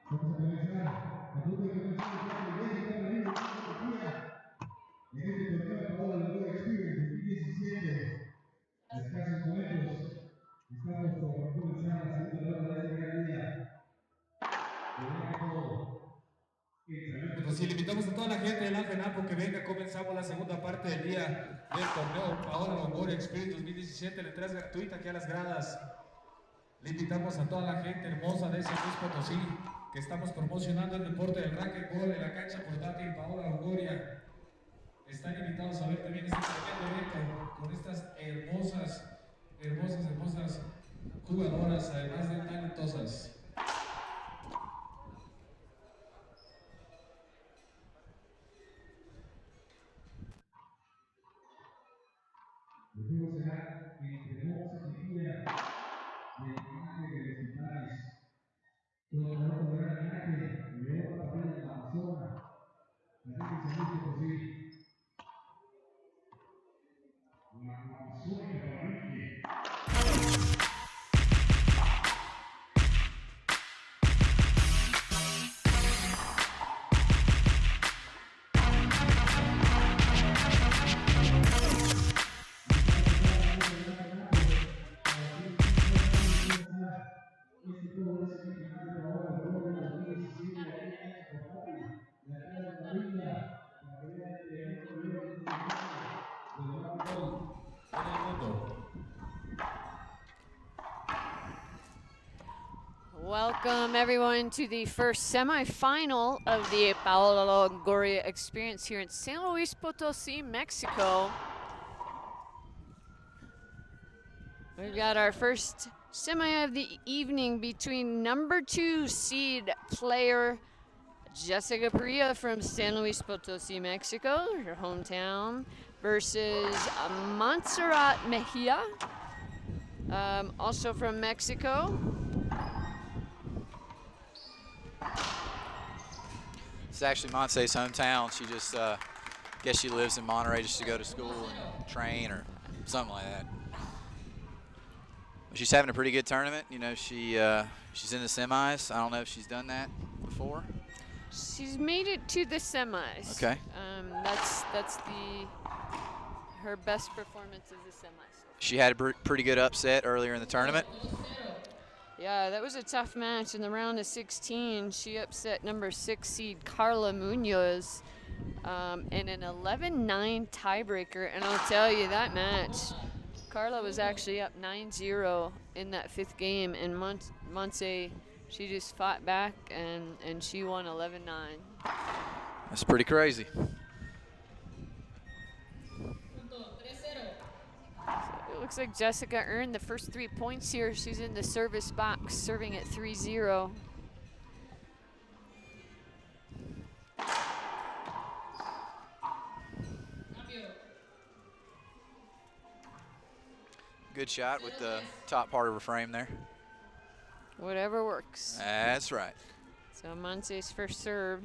Vamos a comenzar. A punto de comenzar en este torneo Paola Longoria Experience 2017. A escasos momentos estamos por comenzar la segunda ronda de este gran día. Pues si le invitamos a toda la gente del AFENAPO que venga, comenzamos la segunda parte del día del torneo Paola Longoria Experience 2017, la entrada es gratuita aquí a las gradas. Le invitamos a toda la gente hermosa de San Luis Potosí que estamos promocionando el deporte del racquetball en la cancha portátil Paola Longoria. Están invitados a ver también este tremendo evento con estas hermosas jugadoras, además de talentosas. El juego será entre Monza y Guía del linaje de los Titanes. Todo el mundo verá el linaje de otra familia de la Amazona. Así que se dice así. La Amazonia Barranque. Welcome everyone to the first semifinal of the Paola Longoria Experience here in San Luis Potosí, Mexico. We've got our first semi of the evening between number 2 seed player Jessica Perea from San Luis Potosí, Mexico, her hometown, versus Montserrat Mejia, also from Mexico. It's actually Montse's hometown. She just, guess she lives in Monterey just to go to school and train or something like that. But she's having a pretty good tournament. You know, she's in the semis. I don't know if she's done that before. She's made it to the semis. Okay. That's her best performance is the semis. She had a pretty good upset earlier in the tournament. Yeah, that was a tough match in the round of 16. She upset number 6 seed Carla Munoz in an 11-9 tiebreaker. And I'll tell you, that match, Carla was actually up 9-0 in that 5th game. And Montse, she just fought back and she won 11-9. That's pretty crazy. It looks like Jessica earned the first 3 points here. She's in the service box, serving at 3-0. Good shot with the top part of her frame there. Whatever works. That's right. So Montse's first serve.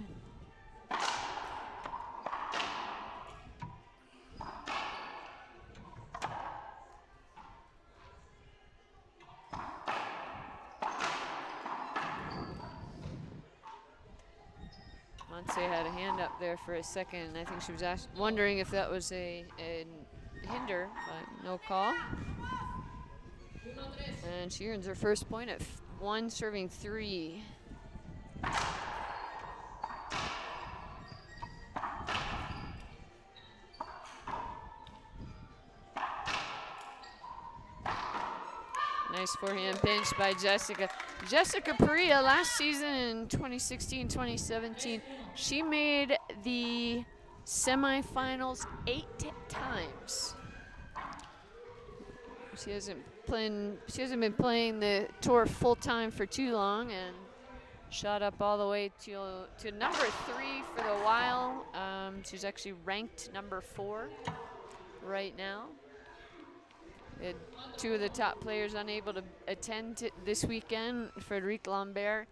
Montse had a hand up there for a second. I think she was wondering if that was a hinder, but no call. And she earns her first point at 1, serving 3. Nice forehand pinch by Jessica. Jessica Perea last season in 2016-2017, she made the semifinals 8 times. She hasn't been playing the tour full time for too long, and shot up all the way to number 3 for the while. She's actually ranked number 4 right now. We had 2 of the top players unable to attend this weekend. Frederic Lambert,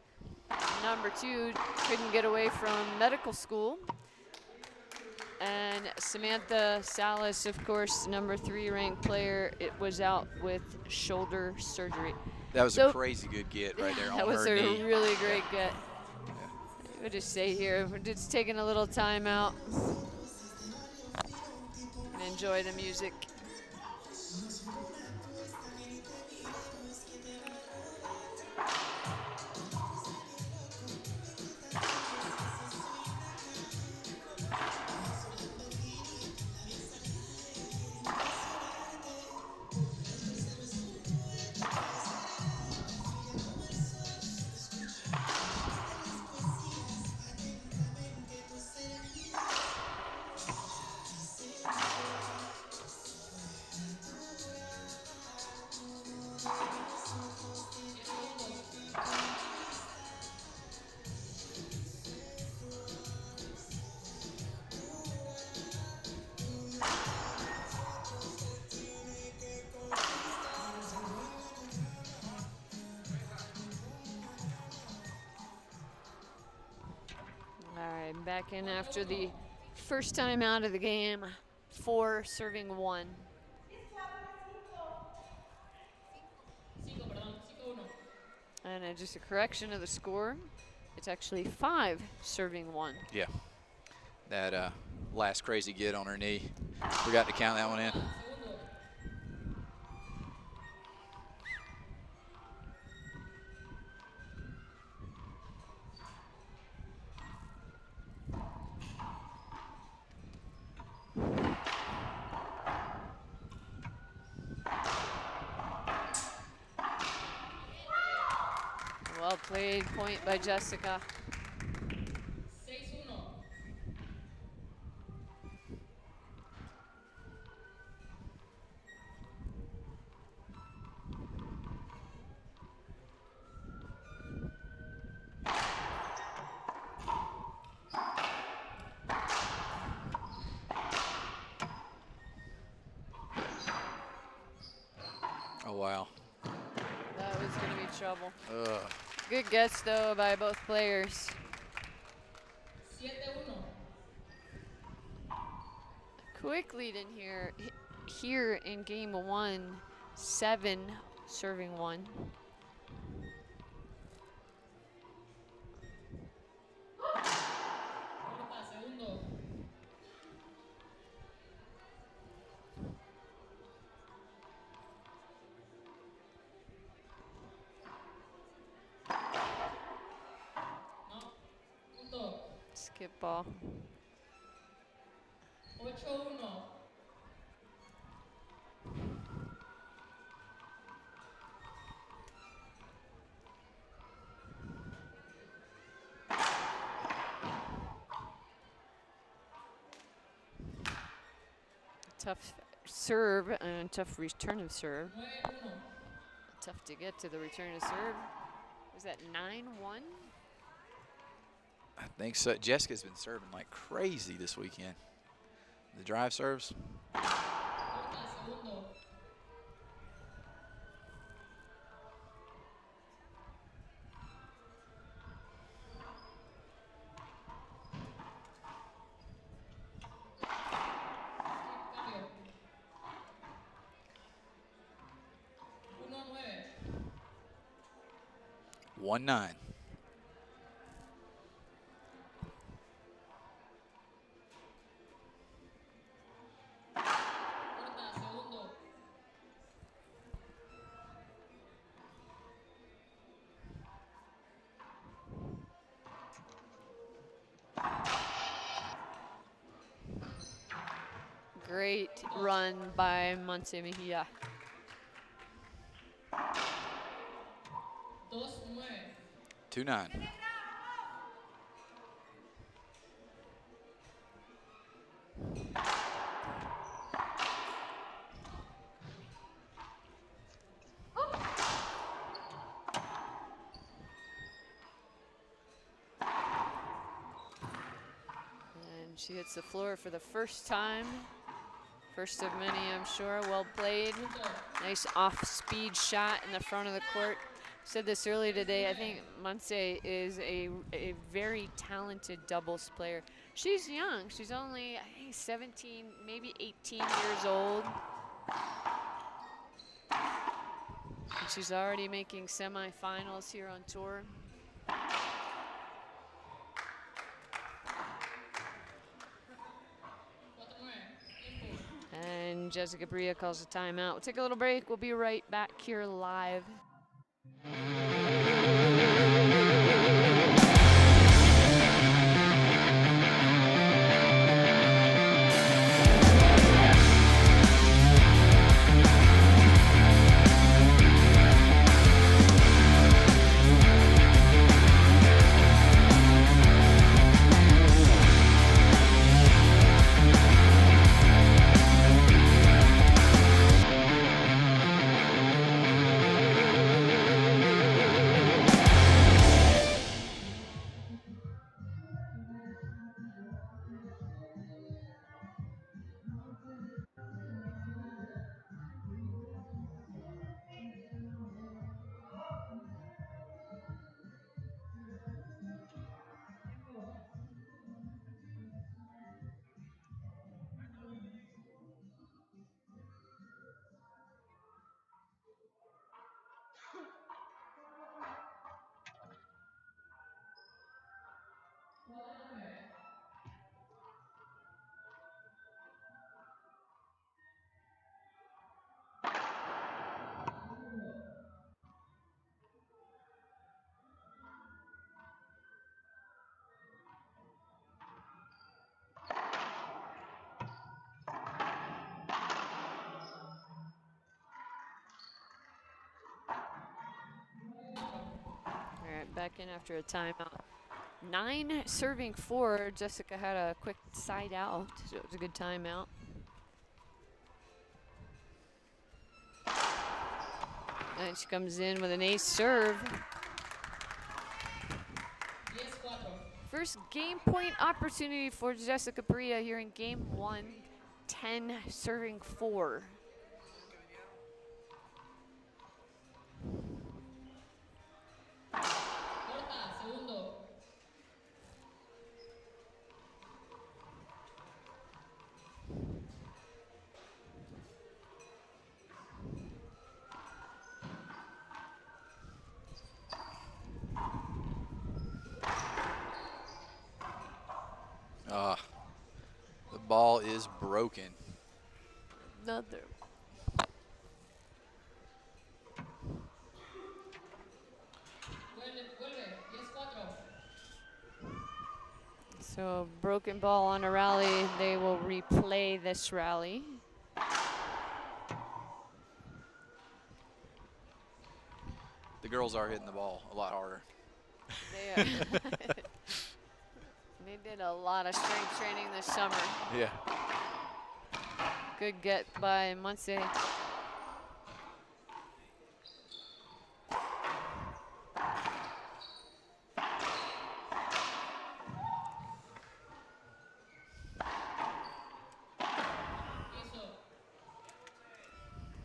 number 2, couldn't get away from medical school. And Samantha Salas, of course, number 3 ranked player, it was out with shoulder surgery. That was a crazy good get right there on her knee. That was a really great get. We'll just stay here. We're just taking a little time out and enjoy the music. All right, back in after the first time out of the game. 4 serving 1. And just a correction of the score. It's actually 5 serving 1. Yeah. That last crazy get on her knee. Forgot to count that one in. Well played, point by Jessica. Oh, wow. That was going to be trouble. Ugh. Good guess, though, by both players. 7-1. Quick lead in here in game 1, 7 serving 1. Segundo. No. Punto. Skip ball. 8-1. Tough serve and tough return of serve. 9-1. Tough to get to the return of serve. Was that 9-1? I think so. Jessica's been serving like crazy this weekend. The drive serves. Segundo. 1-9. Segundo. Great run by Monse Mejia. 2-9. 2-9. And she hits the floor for the first time. First of many, I'm sure. Well played. Nice off-speed shot in the front of the court. Said this earlier today. I think Monse is a very talented doubles player. She's young. She's only, I think, 17, maybe 18 years old. And she's already making semifinals here on tour. Jessica Bria calls a timeout. We'll take a little break. We'll be right back here live. All right, back in after a timeout. 9 serving 4. Jessica had a quick side out, so it was a good timeout. And she comes in with an ace serve. 10-4. First game point opportunity for Jessica Bria here in game 1. 10 serving 4. Corta, segundo. The ball is broken. Another. Vuelve, 10-4. So broken ball on a rally. They will replay this rally. The girls are hitting the ball a lot harder. They are. They did a lot of strength training this summer. Yeah. Good get by Muncie. Eso.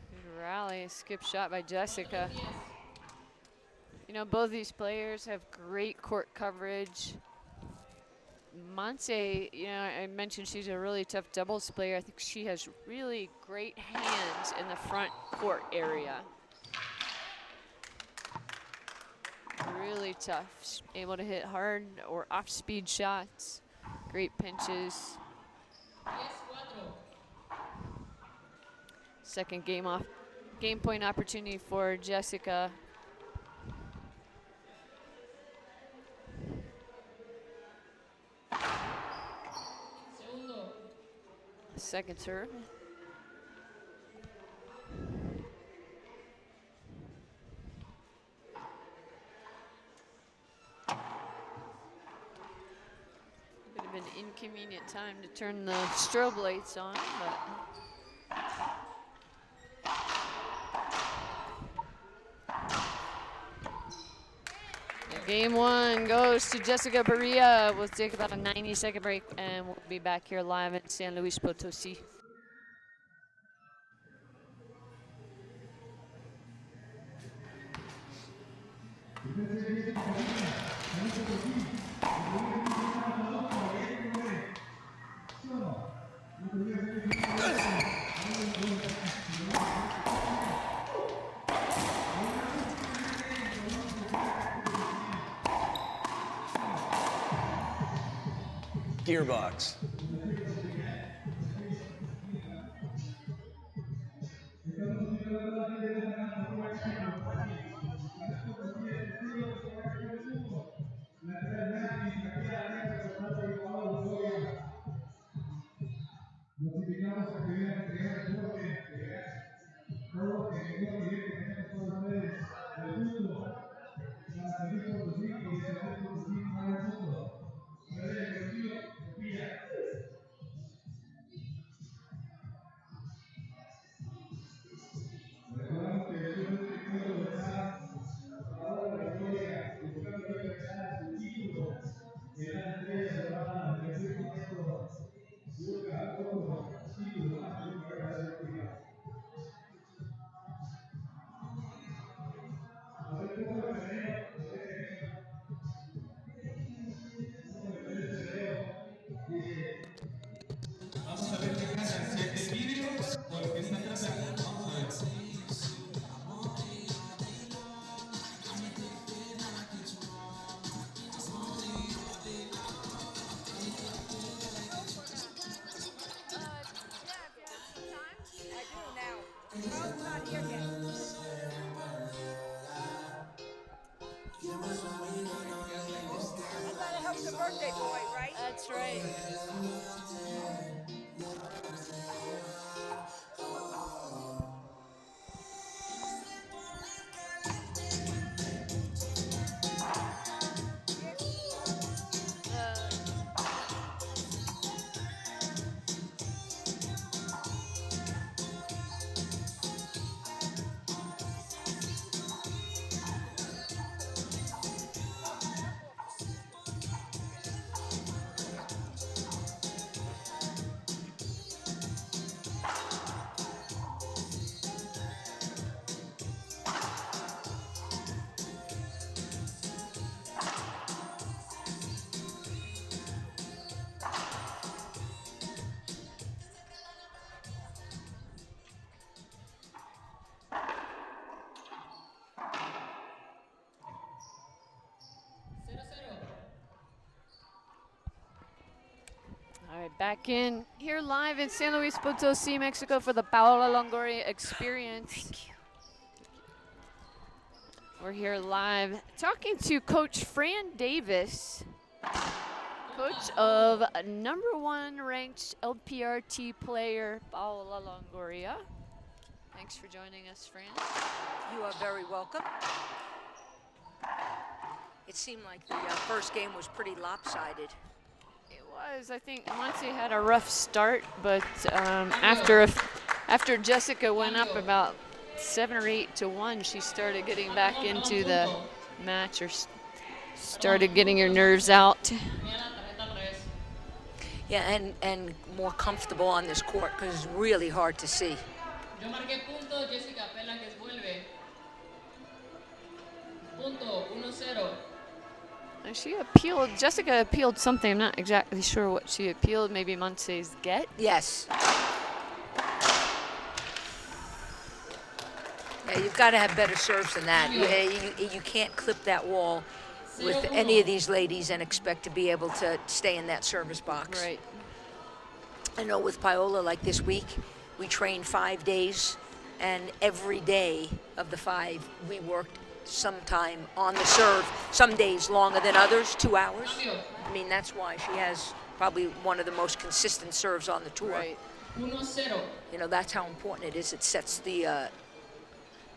Good rally, skip shot by Jessica. 10. You know, both these players have great court coverage. Monse, you know, I mentioned she's a really tough doubles player. I think she has really great hands in the front court area. Really tough. She's able to hit hard or off-speed shots. Great pinches. 10-4. Second game point opportunity for Jessica. Segundo. Second serve. Bit of an inconvenient time to turn the strobe lights on, but game 1 goes to Jessica Bria. We'll take about a 90-second break, and we'll be back here live in San Luis Potosi. Gearbox. birthday boy, right? That's right. All right, back in here live in San Luis Potosi, Mexico for the Paola Longoria experience. Thank you. We're here live talking to Coach Fran Davis, coach of #1 ranked LPRT player Paola Longoria. Thanks for joining us, Fran. You are very welcome. It seemed like the first game was pretty lopsided. It was. I think Monse had a rough start, but after Jessica went up about 7 or 8 to 1, she started getting back into the match, or started getting her nerves out. Yeah, and more comfortable on this court because it's really hard to see. Yo marqué punto, Jessica Peláquez vuelve. Punto, 1-0. And she appealed, Jessica appealed something. I'm not exactly sure what she appealed. Maybe Monse's get. Yes. Yeah, you've got to have better serves than that. You can't clip that wall with any of these ladies and expect to be able to stay in that service box. Right. I know with Paola, like this week, we trained 5 days, and every day of the 5, we worked sometime on the serve, some days longer than others, 2 hours. I mean, that's why she has probably one of the most consistent serves on the tour. Right. 1-0. You know, that's how important it is. It sets the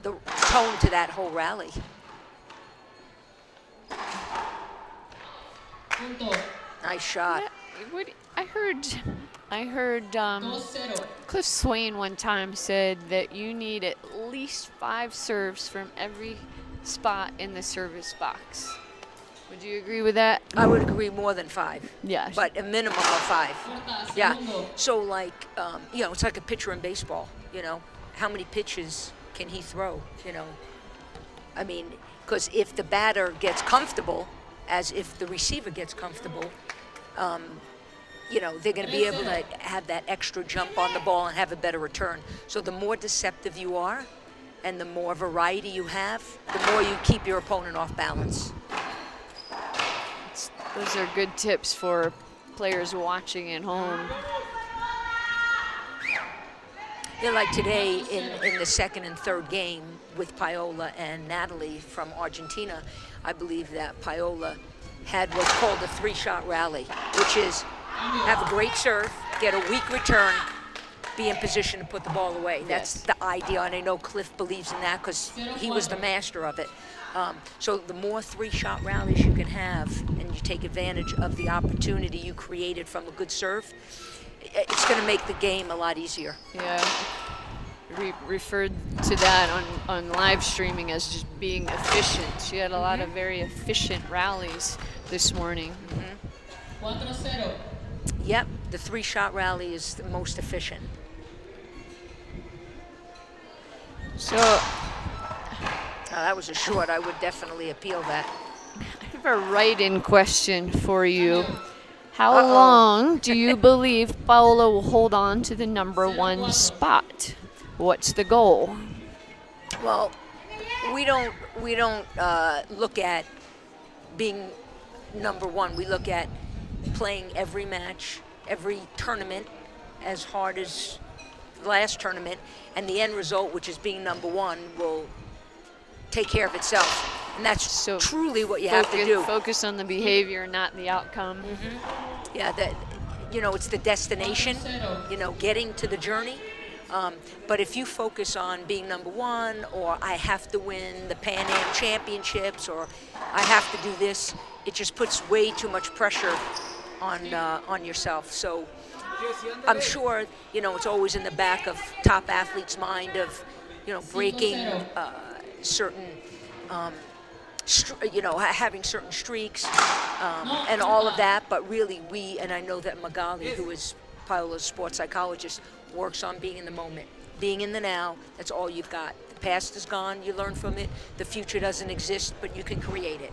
tone to that whole rally. Punto, Nice shot. I heard 2-0. Cliff Swain one time said that you need at least 5 serves from every spot in the service box. Would you agree with that? I would agree more than 5. Yeah. But a minimum of 5. Corta, Yeah. segundo. So like, you know, it's like a pitcher in baseball. You know, how many pitches can he throw? You know, I mean, because if the batter gets comfortable, as if the receiver gets comfortable, you know, they're going to be able to have that extra jump on the ball and have a better return. So the more deceptive you are, and the more variety you have, the more you keep your opponent off balance. Those are good tips for players watching at home. Yeah, like today in the second and third game with Paola and Natalie from Argentina, I believe that Paola had what's called a 3-shot rally, which is have a great serve, get a weak return, be in position to put the ball away. That's the idea, and I know Cliff believes in that because he was the master of it. So the more 3-shot rallies you can have, and you take advantage of the opportunity you created from a good serve, it's going to make the game a lot easier. Yeah. Referred to that on live streaming as just being efficient. She had a lot of very efficient rallies this morning. 4-0. Yep, the 3-shot rally is the most efficient. So That was a short. I would definitely appeal that. I have a write-in question for you. How long do you believe Paola will hold on to the #1 spot? What's the goal? Well, we don't look at being #1. We look at playing every match, every tournament as hard as the last tournament, and the end result, which is being #1, will take care of itself. And that's So truly what you have to do. Focus on the behavior, not the outcome. Yeah, that, it's the destination, getting to the journey. But if you focus on being number one, or I have to win the Pan Am Championships, or I have to do this, it just puts way too much pressure on yourself. So I'm sure, it's always in the back of top athletes' mind of, breaking certain, having certain streaks and all of that. But really, and I know that Magali, who is Paola's sports psychologist, works on being in the moment, being in the now. That's all you've got. The past is gone, you learn from it. The future doesn't exist, but you can create it.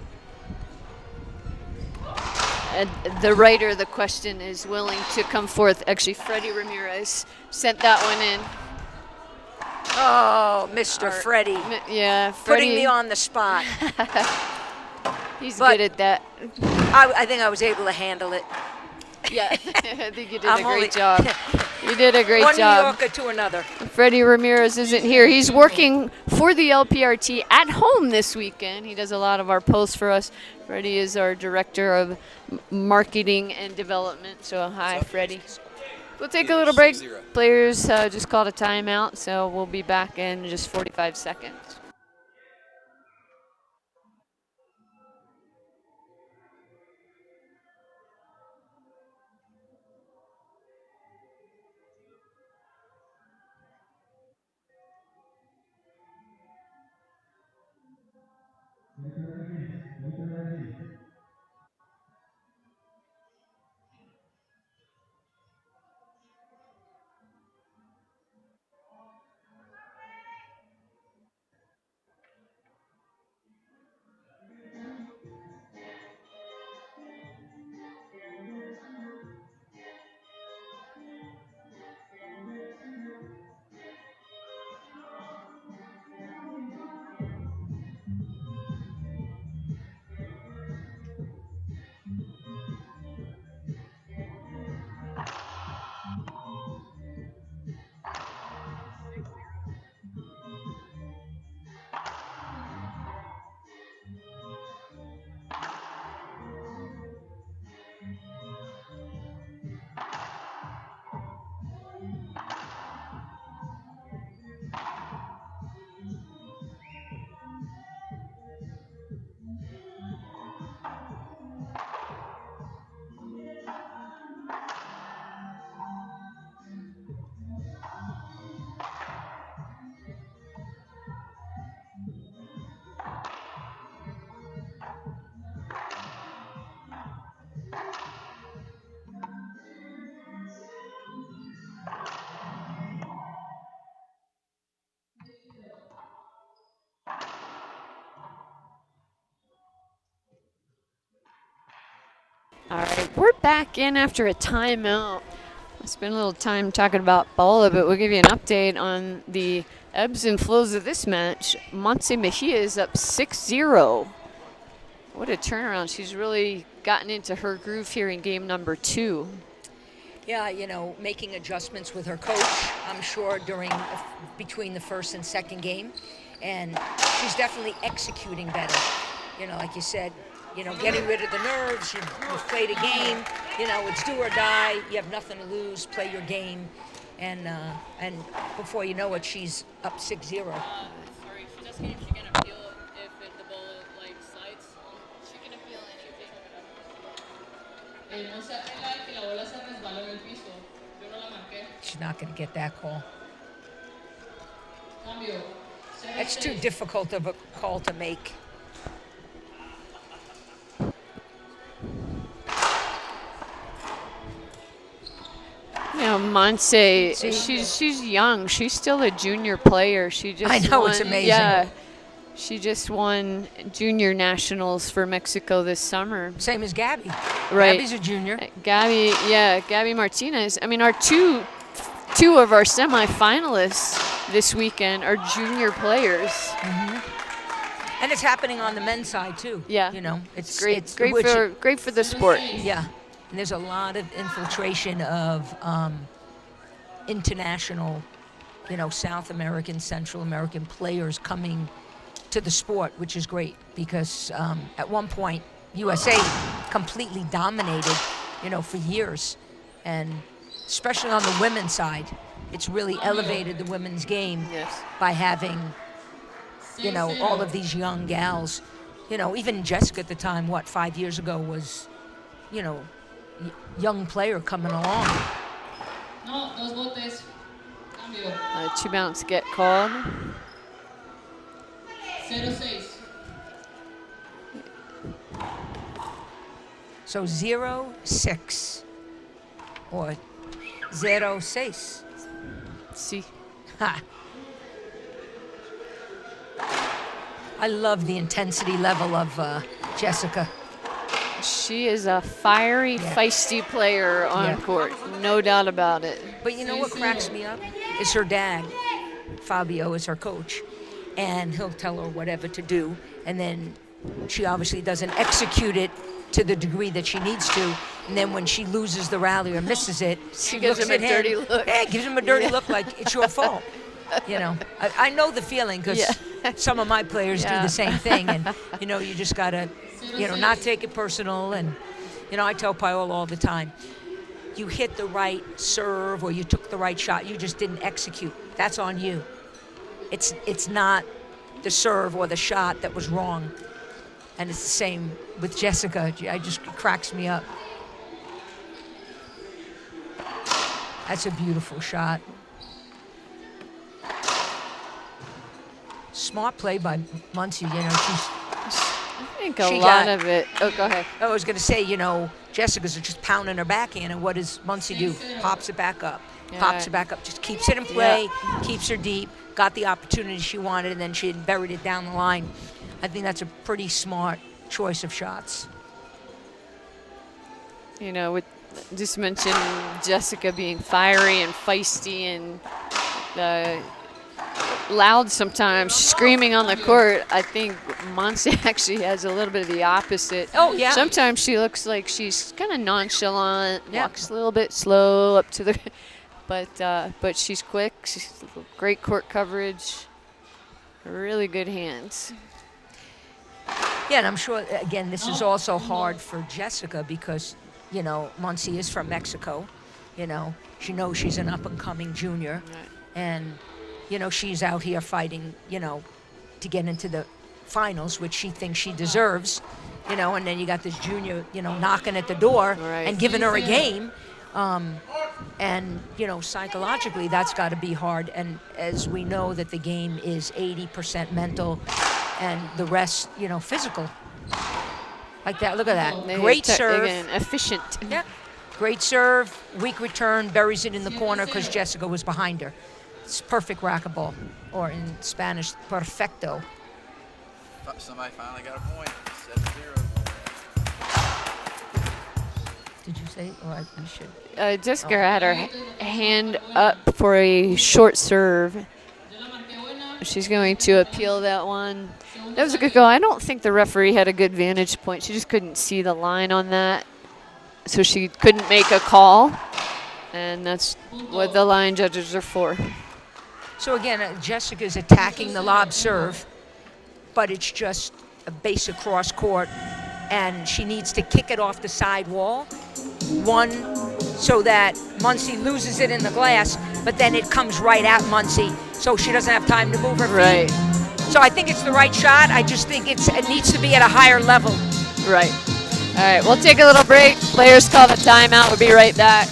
And the writer of the question is willing to come forth. Actually, Freddie Ramirez sent that one in. Oh, Mr. Freddie. Yeah, Freddie. Putting me on the spot. He's good at that. I think I was able to handle it. Yeah, I think you did a great job. You did a great job. One New Yorker to another. Freddie Ramirez isn't here. He's working for the LPRT at home this weekend. He does a lot of our posts for us. Freddie is our director of marketing and development. So hi, Freddie. We'll take a little break. Players just called a timeout, so we'll be back in just 45 seconds. All right, we're back in after a timeout. I spent a little time talking about Paola, but we'll give you an update on the ebbs and flows of this match. Montse Mejia is up 6-0. What a turnaround. She's really gotten into her groove here in game number 2. Yeah, making adjustments with her coach, I'm sure, between the first and second game. And she's definitely executing better. Like you said, getting rid of the nerves. You've played a game. It's do or die. You have nothing to lose. Play your game. And before you know it, she's up 6-0. Sorry, she just came. She can appeal if the ball slides. She can appeal anything. No se apela que la bola se resbaló en el piso. Yo no la marqué. She's not going to get that call. Cambio. That's too difficult of a call to make. Montse, she's young. She's still a junior player. I know, it's amazing. Yeah, she just won junior nationals for Mexico this summer. Same as Gabby. Right. Gabby's a junior. Gabby Martinez. I mean, our two of our semifinalists this weekend are junior players. Mm-hmm. And it's happening on the men's side too. Yeah, it's great. It's great for the sport. Yeah. And there's a lot of infiltration of international, South American, Central American players coming to the sport, which is great because at one point USA completely dominated, for years, and especially on the women's side, it's really elevated the women's game by having, all of these young gals. Even Jessica at the time, 5 years ago, was, young player coming along. No, dos botes. Cambio. 2 bounce get called. 0-6. So 0-6 or 0-6. See. Ha. I love the intensity level of Jessica. She is a fiery, feisty player on court. No doubt about it. But you know what cracks me up? Is her dad. Fabio is her coach. And he'll tell her whatever to do. And then she obviously doesn't execute it to the degree that she needs to. And then when she loses the rally or misses it, she gives him a dirty look. Yeah, gives him a dirty look like it's your fault. I know the feeling because some of my players do the same thing. And, you just got to, not take it personal. And, I tell Paola all the time, you hit the right serve or you took the right shot, you just didn't execute. That's on you. It's not the serve or the shot that was wrong. And it's the same with Jessica. It cracks me up. That's a beautiful shot. Smart play by Muncie. I think a lot of it. Oh, go ahead. I was going to say, Jessica's just pounding her backhand, and what does Muncie do? Pops it back up. Pops it back up. Just keeps it in play, keeps her deep, got the opportunity she wanted, and then she buried it down the line. I think that's a pretty smart choice of shots. With just mentioned Jessica being fiery and feisty and loud sometimes, screaming on the court. I think Muncie actually has a little bit of the opposite. Oh, yeah. Sometimes she looks like she's kind of nonchalant, walks a little bit slow up to the, but she's quick. She's great court coverage, really good hands. Yeah, and I'm sure, again, this is also hard for Jessica because, Muncie is from Mexico. She knows she's an up-and-coming junior. Right. And, she's out here fighting, to get into the finals, which she thinks she deserves, and then you got this junior, knocking at the door and giving her a game. And, psychologically, that's got to be hard. And as we know that the game is 80% mental and the rest, physical. Like that. Look at that. Great serve. Again, efficient. Yeah. Great serve. Weak return. Buries it in the corner because Jessica was behind her. It's perfect racquetball. Or in Spanish, perfecto. Somebody finally got a point. 7-0. Did you say? Or I should. Jessica had her hand up for a short serve. She's going to appeal that one. That was a good goal. I don't think the referee had a good vantage point. She just couldn't see the line on that, so she couldn't make a call, and that's what the line judges are for. So again, Jessica's attacking the lob serve, but it's just a basic cross court, and she needs to kick it off the side wall. One, so that Muncie loses it in the glass, but then it comes right at Muncie, so she doesn't have time to move her feet. Right. So I think it's the right shot. I just think it needs to be at a higher level. Right. All right, we'll take a little break. Players call the timeout. We'll be right back.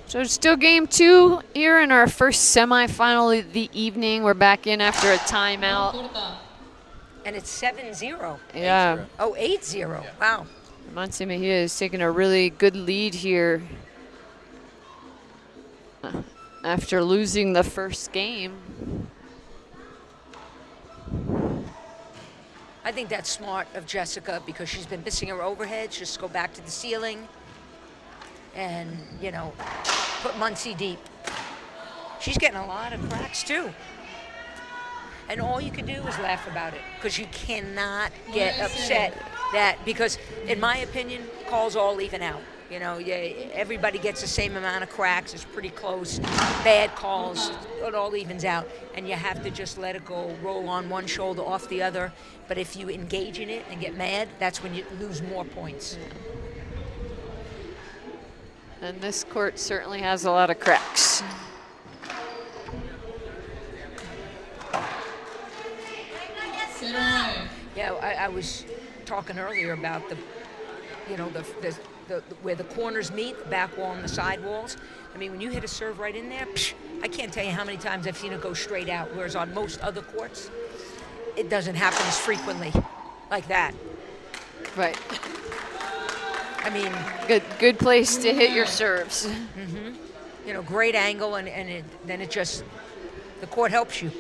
So it's still game 2 here in our first semifinal of the evening. We're back in after a timeout. And it's 7-0. Yeah. 8-0. Oh, 8-0. Wow. Monse Mejia is taking a really good lead here after losing the first game. I think that's smart of Jessica because she's been missing her overheads. Just go back to the ceiling and, you know, put Muncie deep. She's getting a lot of cracks too. And all you can do is laugh about it because you cannot get upset that, because in my opinion, calls all even out. You know, everybody gets the same amount of cracks. It's pretty close. Bad calls, it all evens out. And you have to just let it go, roll on one shoulder, off the other. But if you engage in it and get mad, that's when you lose more points. And this court certainly has a lot of cracks. Yeah, I was talking earlier about the where the corners meet, the back wall and the side walls. I mean, when you hit a serve right in there, I can't tell you how many times I've seen it go straight out, whereas on most other courts, it doesn't happen as frequently like that. Right. I mean, Good place to hit your serves. you know, great angle, and then it just, the court helps you.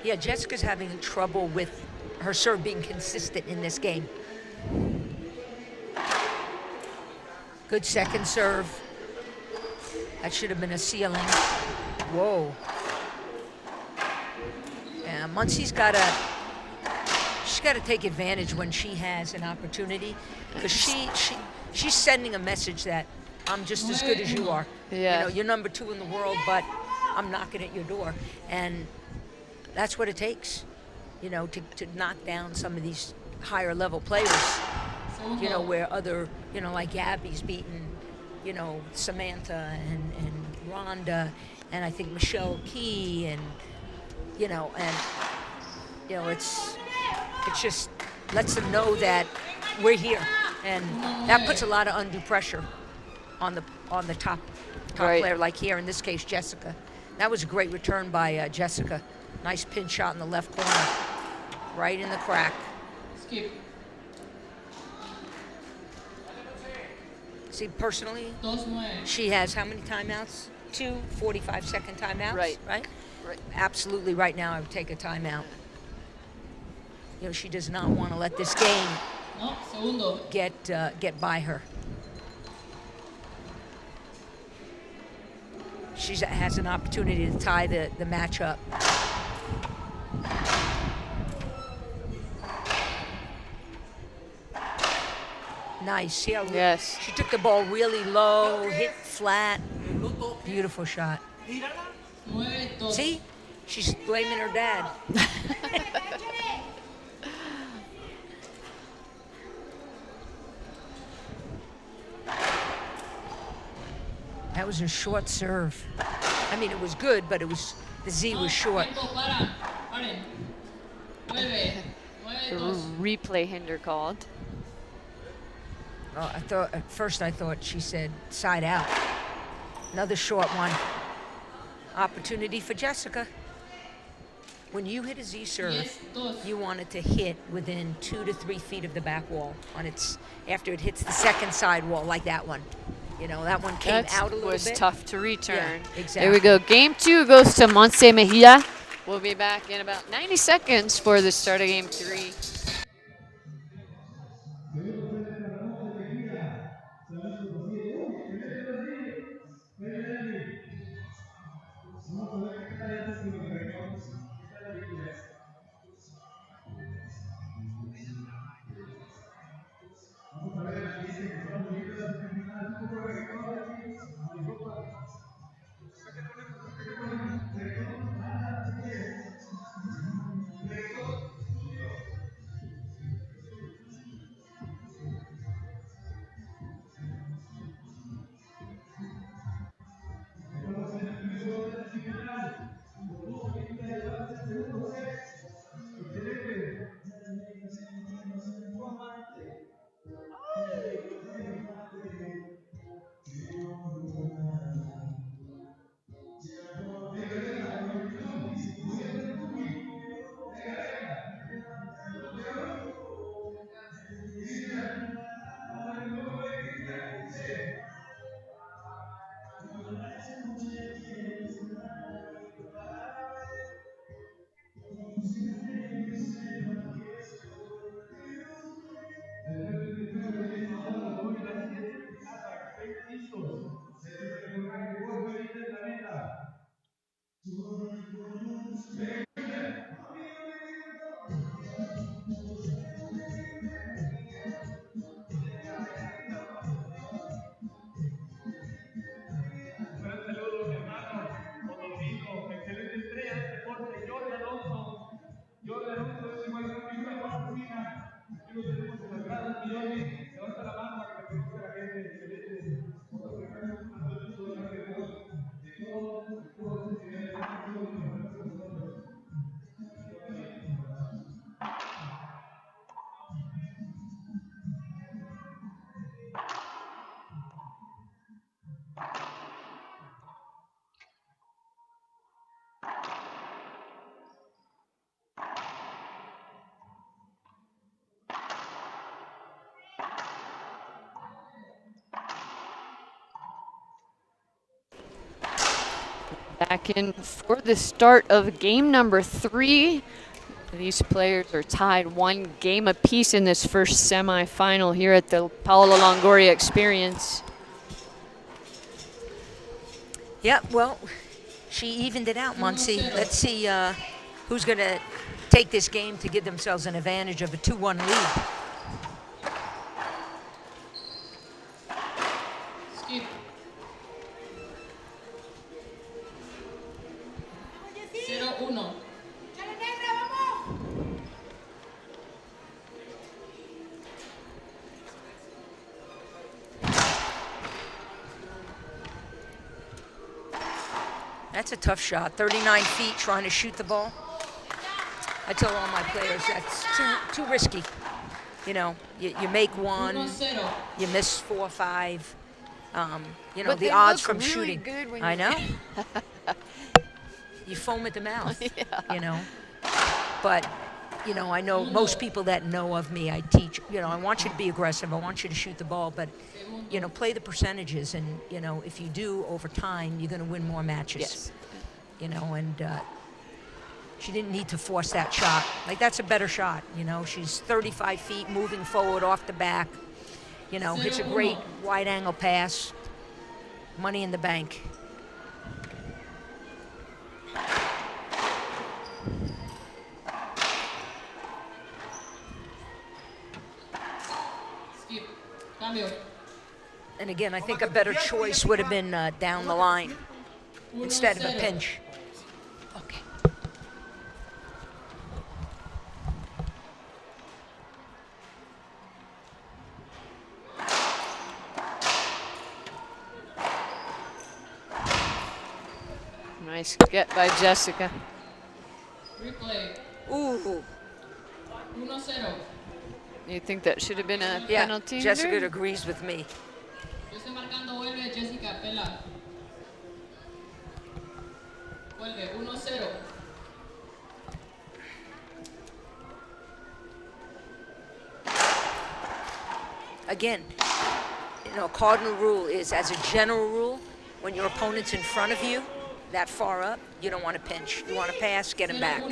Yeah, Jessica's having trouble with her serve being consistent in this game. Good second serve. That should have been a ceiling. Whoa. Yeah, Muncie's she's got to take advantage when she has an opportunity, because she's sending a message that I'm just as good as you are. Yeah. You know, you're number 2 in the world, but I'm knocking at your door. And that's what it takes, you know, to knock down some of these higher level players, you know, where other, you know, like Gabby's beaten, you know, Samantha and Rhonda, and I think Michelle Key, and, you know, it's just lets them know that we're here. And that puts a lot of undue pressure on the top player, like here, in this case, Jessica. That was a great return by Jessica. Nice pin shot in the left corner, right in the crack. Skip. See, personally, she has how many timeouts? 2 45-second timeouts. Right. Right. Absolutely. Right now, I would take a timeout. You know, she does not want to let this game get by her. She has an opportunity to tie the match up. Nice. See how she took the ball really low, hit flat. Beautiful shot. See? She's blaming her dad. That was a short serve. I mean, it was good, but the Z was short. Replay hinder called. Oh, at first I thought she said side out. Another short one. Opportunity for Jessica. When you hit a Z serve, you want it to hit within 2 to 3 feet of the back wall after it hits the second side wall, like that one. You know, that one came out a little bit. Was tough to return. Yeah, exactly. There we go. Game 2 goes to Monse Mejia. We'll be back in about 90 seconds for the start of game 3. back in for the start of game number 3. These players are tied 1 game apiece in this first semifinal here at the Paola Longoria Experience. Yeah, well, she evened it out, Muncie. Let's see who's going to take this game to give themselves an advantage of a 2-1 lead. Skip. 0-1. That's a tough shot. 39 feet trying to shoot the ball. I tell all my players that's too risky. You know, you make one, 1-0. you miss 4 or 5. You know, But the they odds look from really shooting. good when I you- know. You foam at the mouth, Yeah. you know. But, you know, I know most people that know of me, I teach, you know, I want you to be aggressive. I want you to shoot the ball, but, you know, play the percentages. And, you know, if you do over time, you're going to win more matches. Yes. You know, and she didn't need to force that shot. Like, that's a better shot, you know. She's 35 feet, moving forward off the back. You know, hits a great wide-angle pass. Money in the bank. Skip. Cambio. And again, I think a better choice would have been down the line instead of a 1-0. pinch. Okay. Nice get by Jessica. Replay. Ooh. 1-0. You think that should have been a Yeah, penalty? Jessica there? agrees with me. Yo estoy marcando vuelve Jessica Pela. Vuelve 1-0. Again, you know, cardinal rule is, as a general rule, when your opponent's in front of you, that far up, you don't want to pinch. You want to pass, get him back.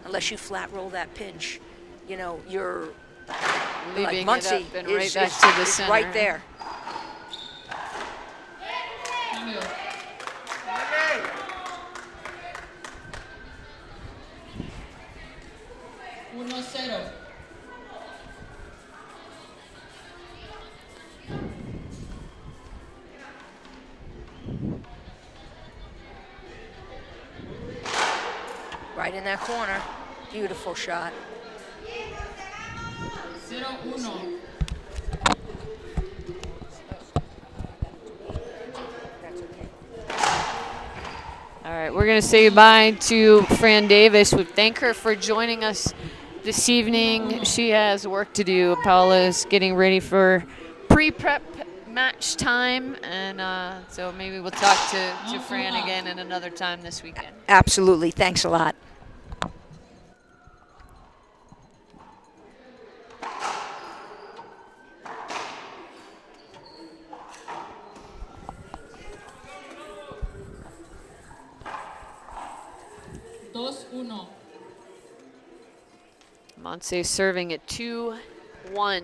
Unless you flat roll that pinch, you know, you're Leaving like it Muncie up and is, right back is- to the is center. right there. Cambio. Uno cero. Right in that corner. Beautiful shot. 0-1. That's okay. All right, we're going to say goodbye to Fran Davis. We thank her for joining us this evening. She has work to do. Paola is getting ready for pre-prep match time, and so maybe we'll talk to Fran again at another time this weekend. Absolutely. Thanks a lot. Dos uno. Montse serving at 2-1.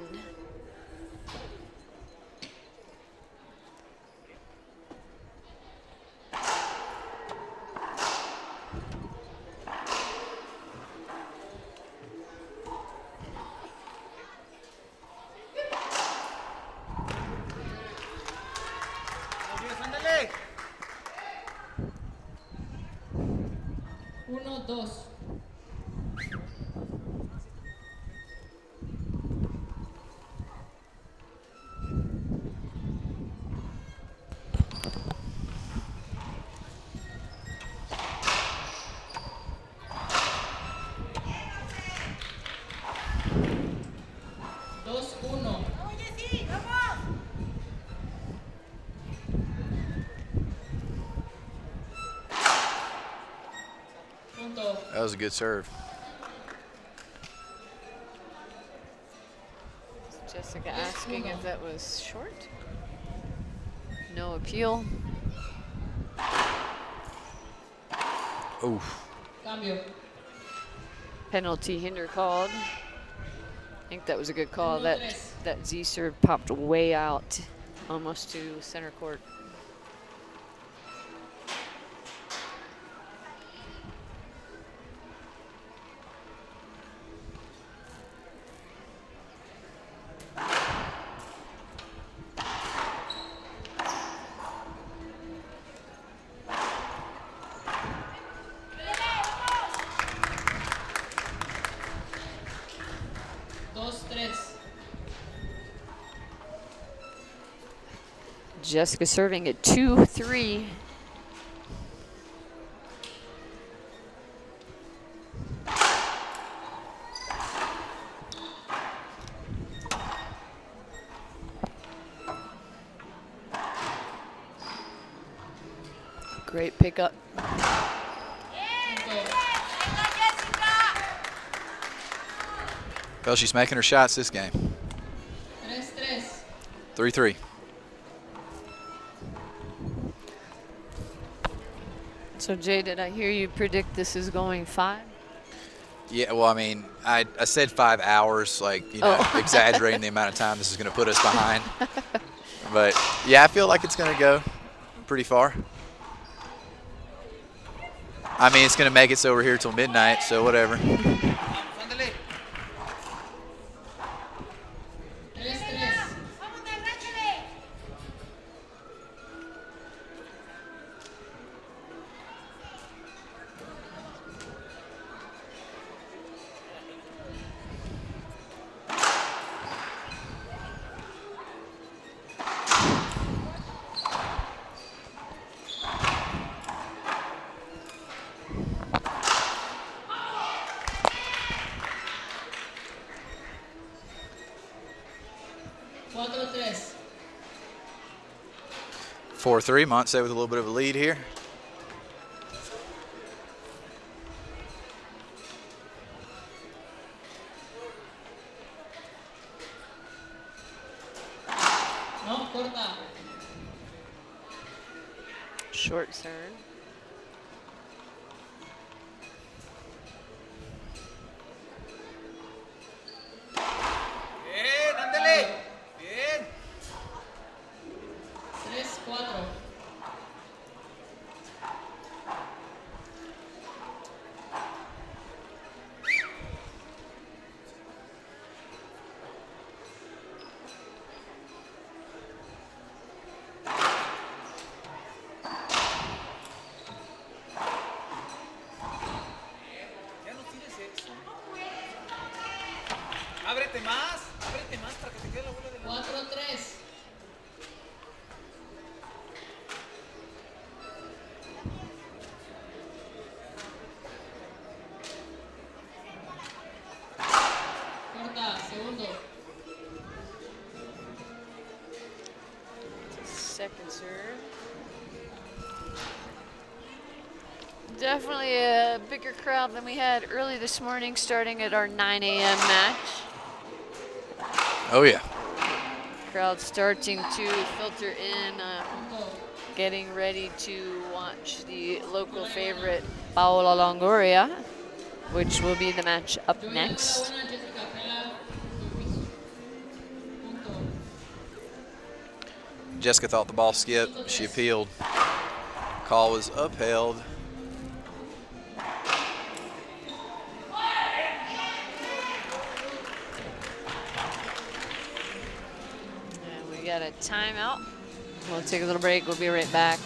Uno dos. Dos uno. Punto. That was a good serve. Jessica asking if that was short. No appeal. Oof. Cambio. Penalty hinder called. I think that was a good call. Uno, That tres. Z serve popped way out, almost to center court. Dos, tres. Jessica serving at 2-3. Great pickup. Cinco. Well, she's making her shots this game. Tres, tres. 3-3. So Jay, did I hear you predict this is going 5? Yeah, well, I mean, I said 5 hours, like, you know, exaggerating the amount of time this is going to put us behind. But, yeah, I feel like it's going to go pretty far. I mean, it's going to make it so we're here till midnight, so whatever. Tres, tres. 4-3. 4-3, Montse with a little bit of a lead here. No, corta. Short serve. Bien, ándale. Bien. 3-4. Ya no tires eso. Ábrete más para que te quede la bola de la... 4-3. Corta, segundo. Second serve. Definitely a bigger crowd than we had early this morning, starting at our 9 a.m. match. Oh, yeah. Crowd starting to filter in, Punto. getting ready to watch the local favorite Paola Longoria, which will be the match up Yo voy a next. la buena, Jessica, pela tu piso. Punto. Jessica thought the ball skipped. She appealed. Call was upheld. And we got a timeout. We'll take a little break. We'll be right back.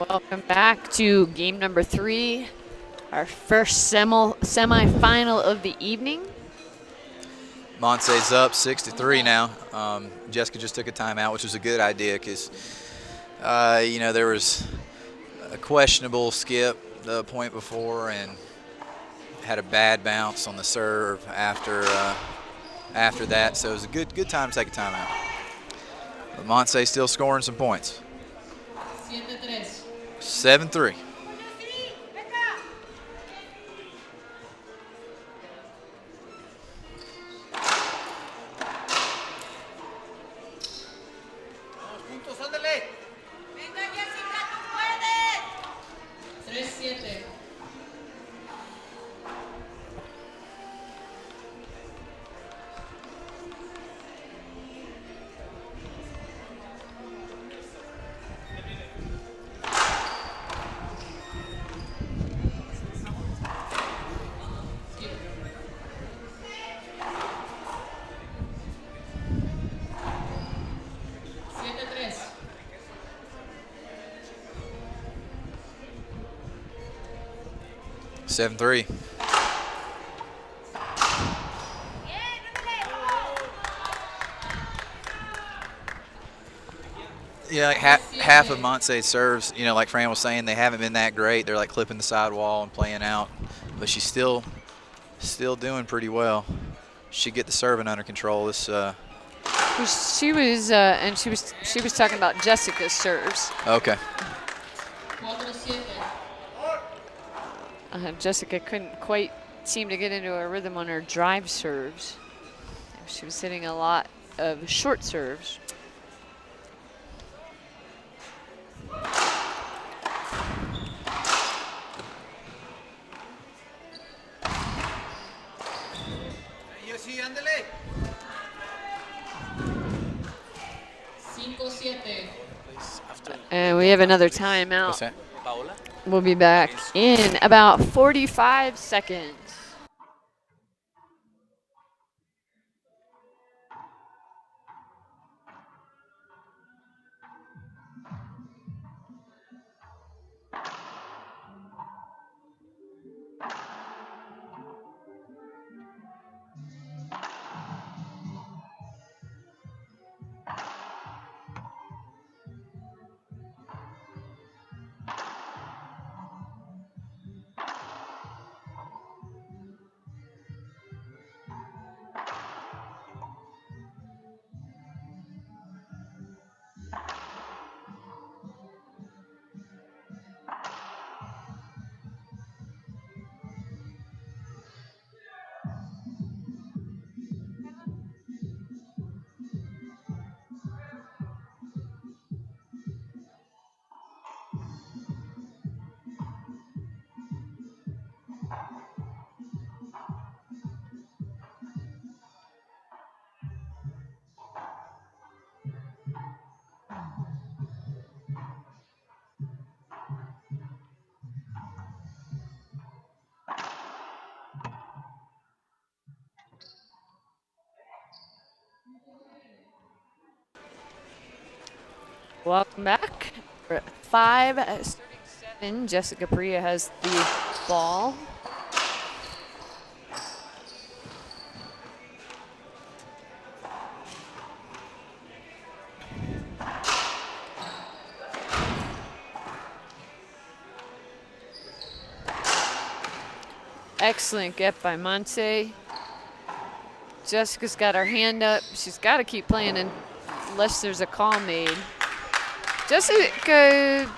Welcome back to game number 3, our first semifinal of the evening. Montse's up 6-3 now. Jessica just took a timeout, which was a good idea because, there was a questionable skip the point before and had a bad bounce on the serve after that. So it was a good time to take a timeout. But Montse still scoring some points. 7-3. Juntos, ándale. 3-7. Seven three. Yeah, like half of Montse's serves, like Fran was saying, they haven't been that great. They're like clipping the sidewall and playing out, but she's still doing pretty well. She get the serving under control. This She was talking about Jessica's serves. okay. Jessica couldn't quite seem to get into a rhythm on her drive serves. She was hitting a lot of short serves. Yo sí, ándale. 5-7. And we have another timeout. What's that? Paola. We'll be back in about 45 seconds. Welcome back. We're at 5-7. Jessica Priya has the ball. Excellent get by Montse. Jessica's got her hand up. She's got to keep playing unless there's a call made. Jessica.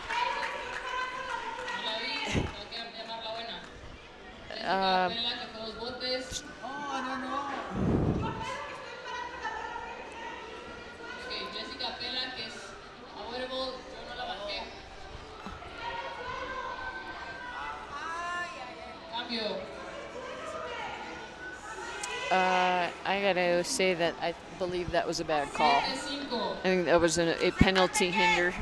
I gotta say that I believe that was a bad call. I think that was a penalty hinder.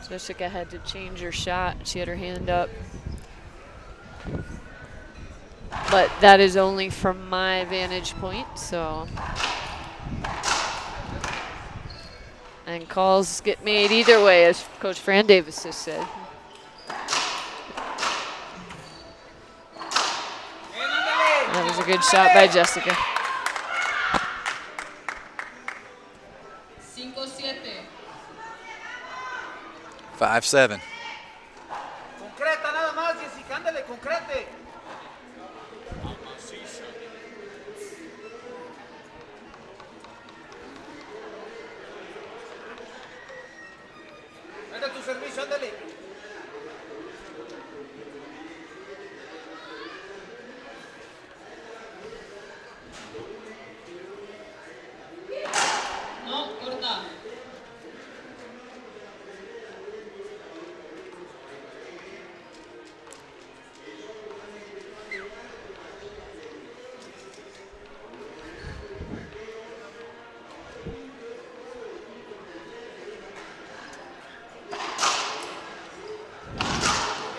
Jessica had to change her shot. She had her hand up. But that is only from my vantage point, so I And calls get made either way, as Coach Fran Davis just said. That was a good shot by Jessica. 5-7. 5-7. Concreta nada más, Jessica, ándale, concrete. Mete tu servicio, ándale. No, corta.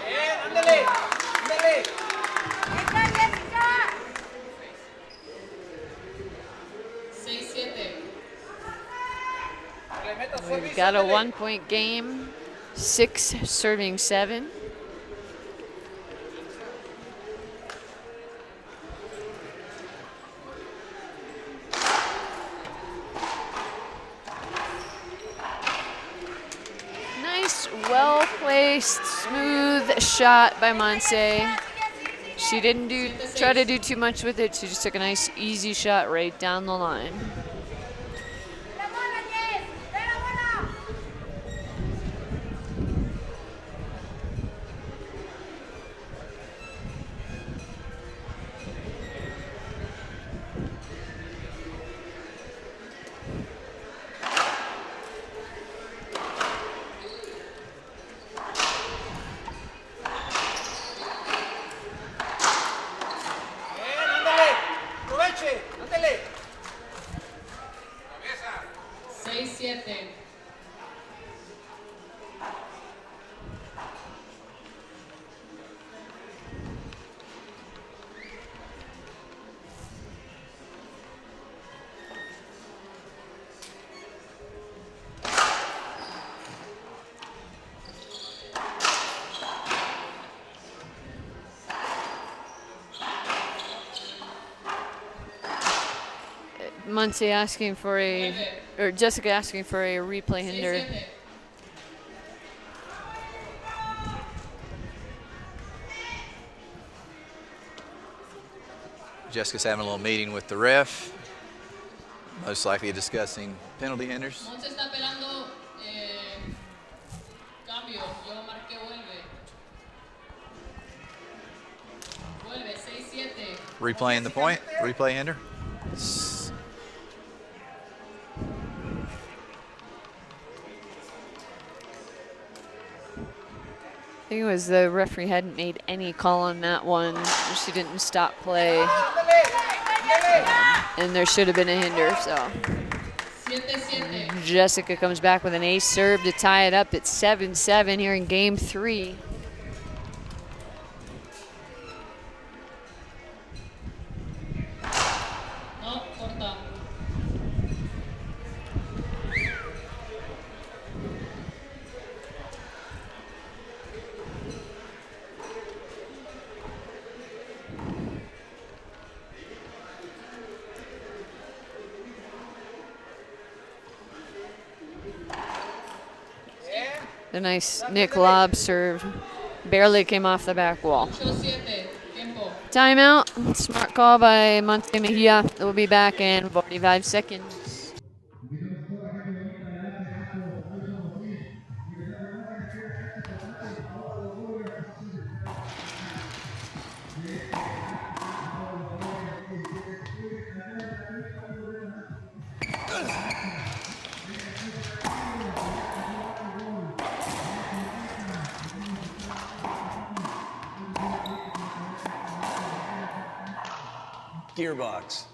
Bien, ándale, ándale. 6-7. Le metas We've servicio, got a ándale. 1-point game, 6 serving 7. Nice, well-placed, smooth shot by Monse. She didn't try to do too much with it. She just took a nice, easy shot right down the line. Bien, ándale. Aproveche, ándale. 6-7. Muncie asking for or Jessica asking for a replay hinder. 6-7. Jessica's having a little meeting with the ref, most likely discussing penalty hinders. Monse está pelando cambio. Yo marqué vuelve. Vuelve, 6-7. Replaying the point, replay hinder. I think it was the referee hadn't made any call on that one. She didn't stop play, Ándale, ándale. and there should have been a hinder. So 7-7. Jessica comes back with an ace serve to tie it up at 7-7 here in game 3. No, corta. The nice Nick lob serve barely came off the back wall. 8-7. Tiempo. Timeout. Smart call by Monte Mejia. We'll be back in 45 seconds. Gearbox.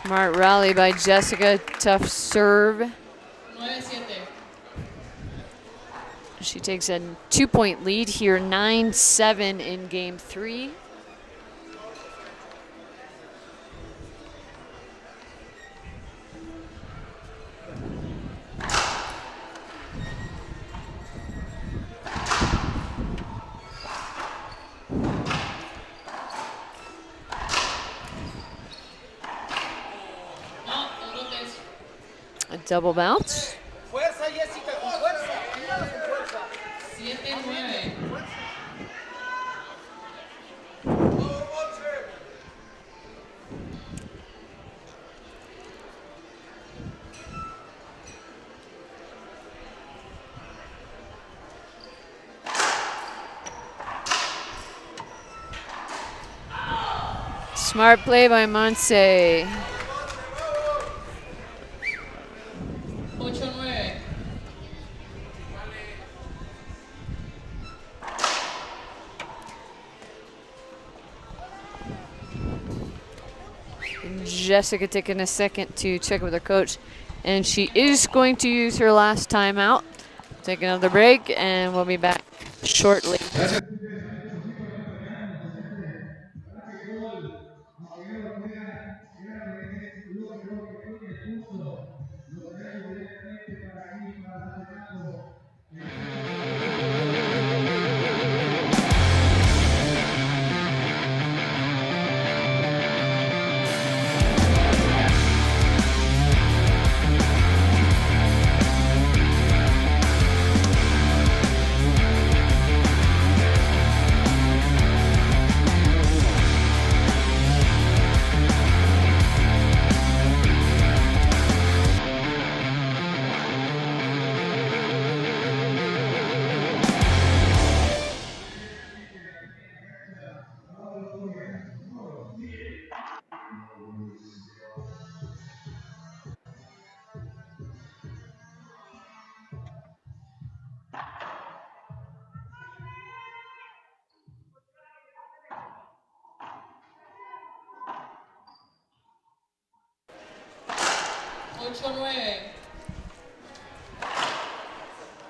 Smart rally by Jessica. Tough serve. 9-7. She takes a 2-point lead here, 9-7 in game 3. No, no rotes. A double bounce. Fuerza, Jessica, con fuerza. Tírala con fuerza. 7-9. Smart play by Monse. 8-9. Jessica taking a second to check with her coach. And she is going to use her last timeout. Take another break, and we'll be back shortly.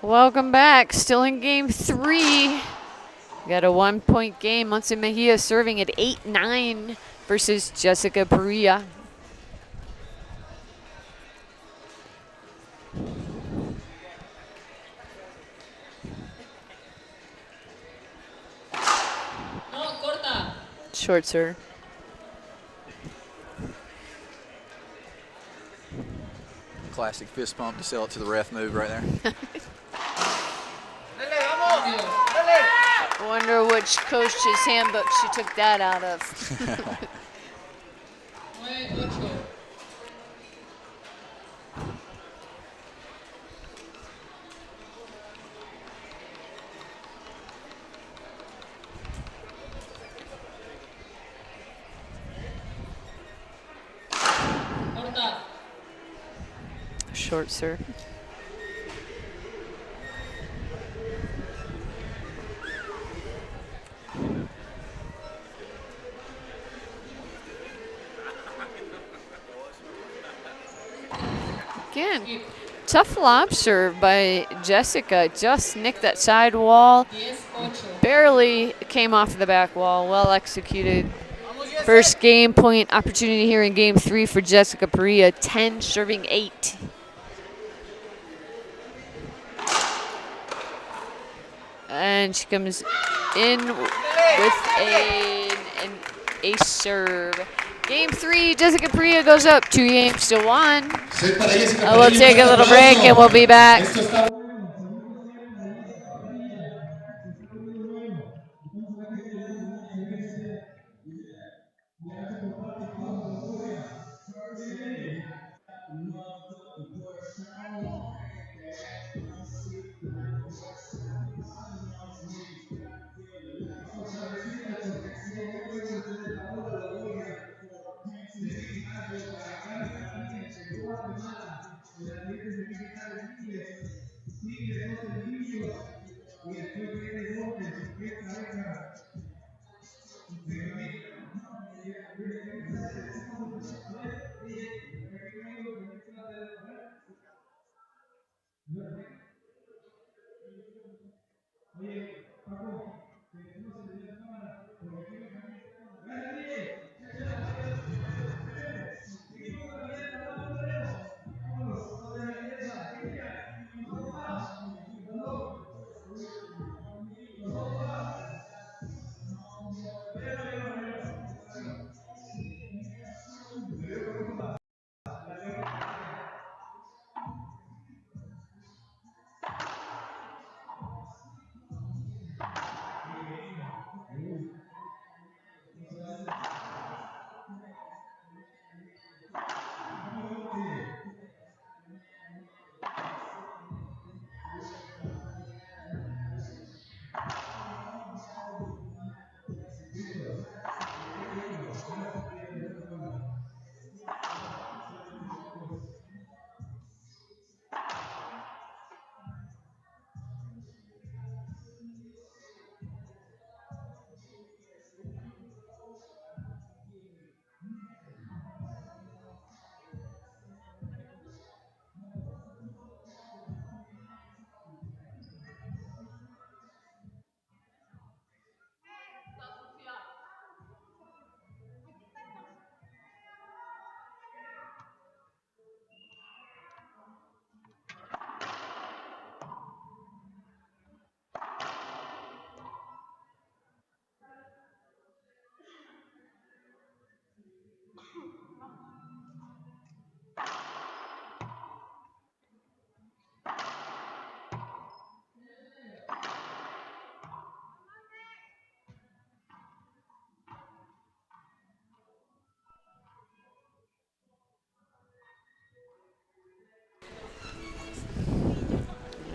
Welcome back. Still in game 3. Got a 1-point game. Monse Mejia serving at 8-9 versus Jessica Perea. No, corta. Short serve. Classic fist pump to sell it to the ref move right there. Dale, vamos. Dale. Wonder which coach's handbook she took that out of. 9-8. Corta. Short serve. Again, tough lob serve by Jessica. Just nicked that side wall. 10-8. Barely came off the back wall. Well executed. Vamos, Jessica. First game point opportunity here in game 3 for Jessica Perea. 10 serving 8. And she comes in with an ace serve. Game 3, Jessica Perea goes up 2-1. We'll take a little break and we'll be back.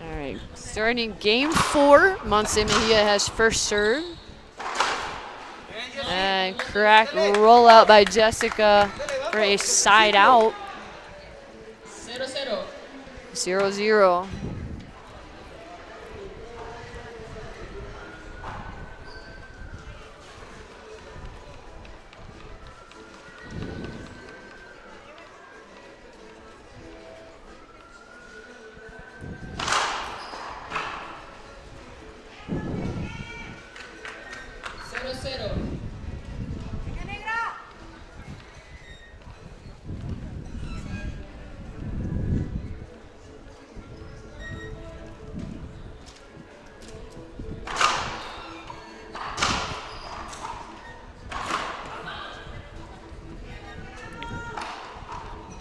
All right, starting game 4, Monse Mejia has first serve. And crack rollout by Jessica for a side out. 0-0. 0-0.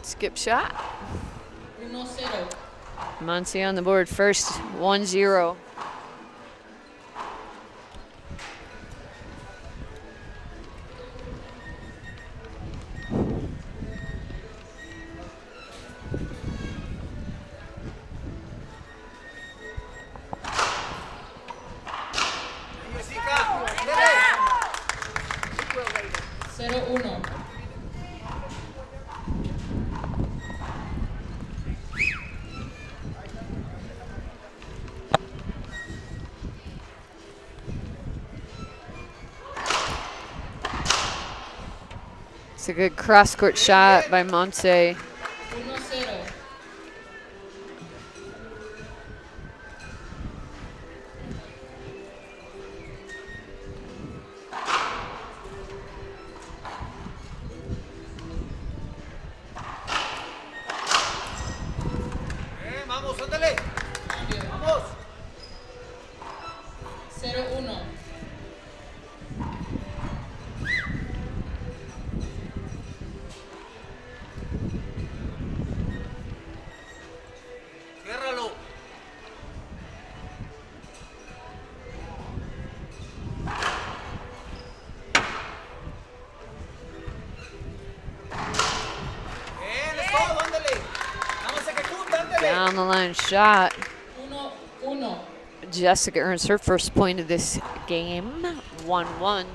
Skip shot. 1-0. Monse on the board first, 1-0. Jessica, ándale. 0-1. It's a good cross-court shot by Monse. 1-0. Vamos, ándale. Vamos. 0-1. Ciérralo. Bien, es todo, ándale. Vamos, ejecuta, ándale. Down the line shot. 1-1. Jessica earns her first point of this game, 1-1.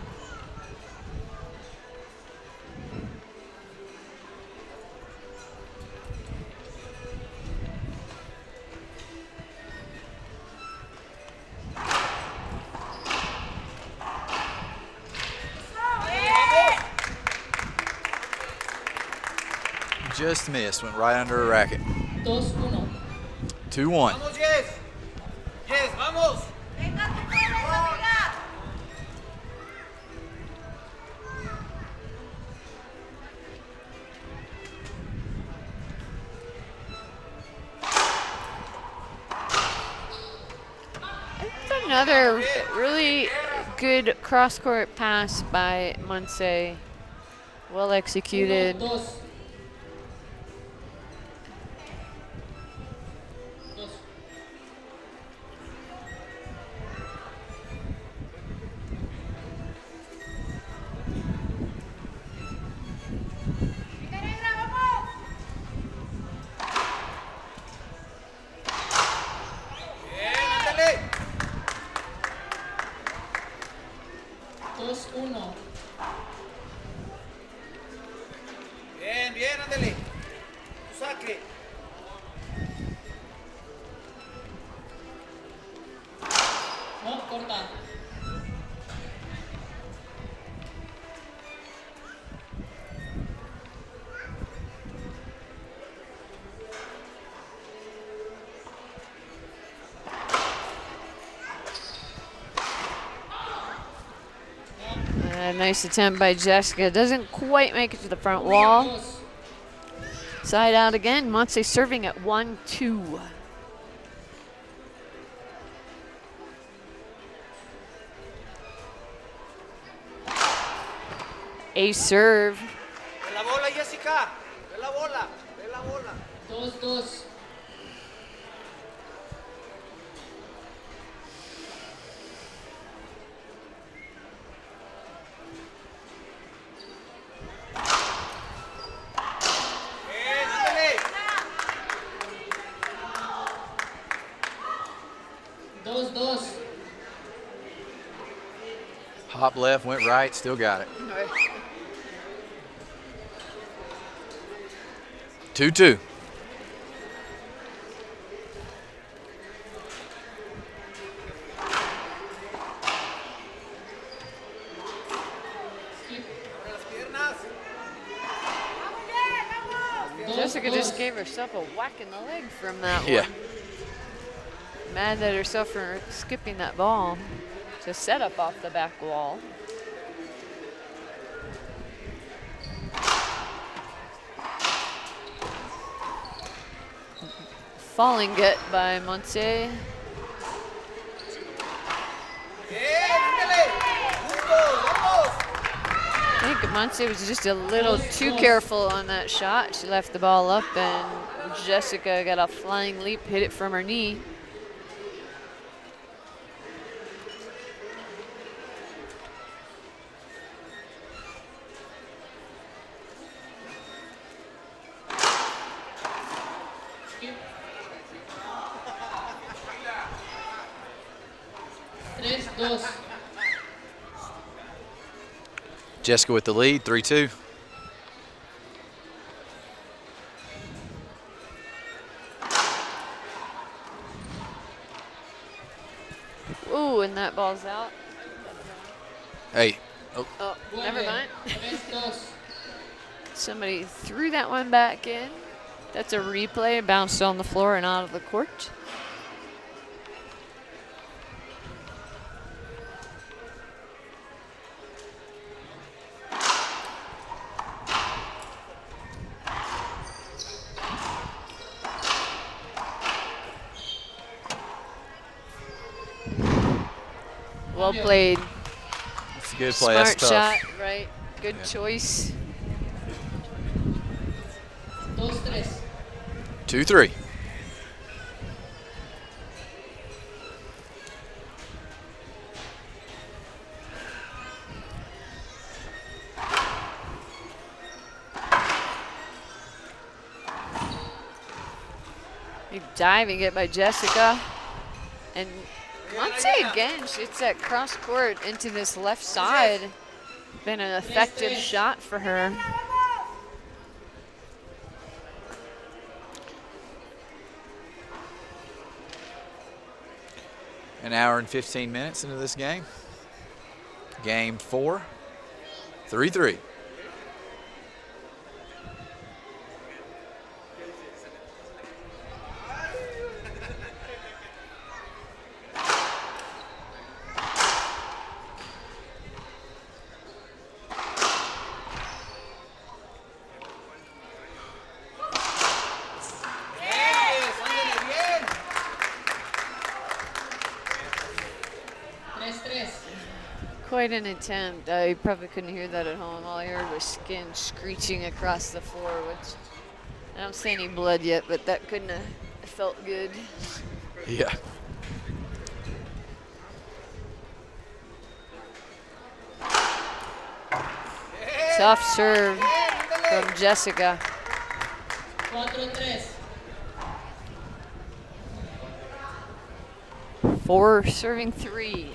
Just missed, went right under a racket. 2-1. 2-1. Vamos, Yes. Yes, vamos. That's another really good cross-court pass by Monse. Well executed. Dos. Bien, ándale. 2-1. Bien, bien, ándale. Tu saque. No, corta. Nice attempt by Jessica. Doesn't quite make it to the front wall. Dos. Side out again. Monse serving at 1-2. A serve. Ve la bola, Jessica. Ve la bola. Ve la bola. 2-2. Bien, ándale. 2-2. Hop left, went right, still got it. 2-2. Abre las piernas. Jessica just gave herself a whack in the leg from that Yeah. one. Mad at herself for skipping that ball. To set up off the back wall. Falling gut by Monse. Bien, ándale. Juntos, vamos. I think Monse was just a little too careful on that shot. She left the ball up and Jessica got a flying leap, hit it from her knee. Skip. 3-2. Jessica with the lead, 3-2. Ooh, and that ball's out. Hey, Oh, never mind. 3-2. Somebody threw that one back in. That's a replay, bounced on the floor and out of the court. Well played. it's a good play. That's Smart tough. shot, right? Good Yeah. choice. 2-3. 2-3. Big diving it by Jessica. And Monse again shoots that cross court into this left side. Been an effective shot for her. An hour and 15 minutes into this game. Game 4, 3-3. Quite an attempt. You probably couldn't hear that at home. All I heard was skin screeching across the floor, which I don't see any blood yet, but that couldn't have felt good. Yeah. Tough serve from Jessica. 4-3. 4 serving 3.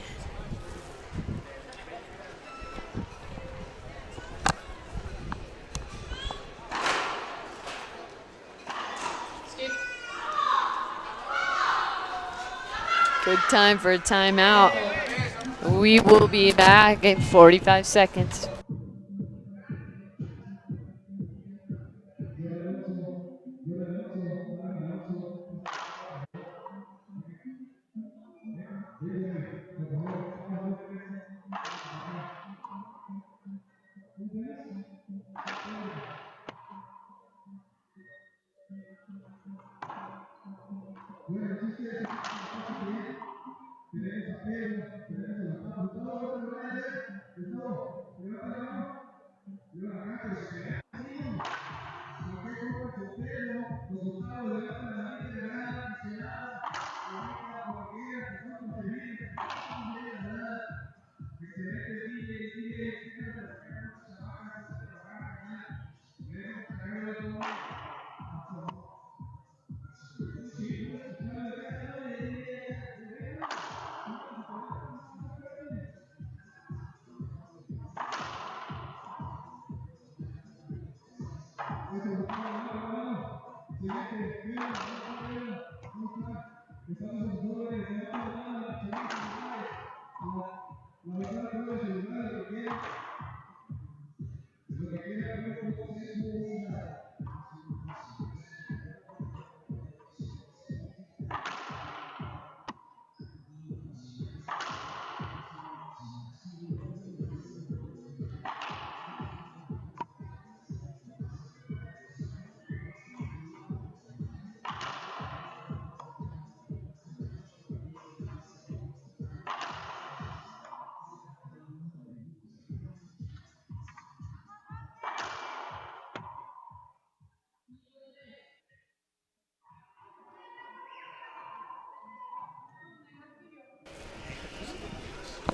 Skip. Good time for a timeout. We will be back in 45 seconds.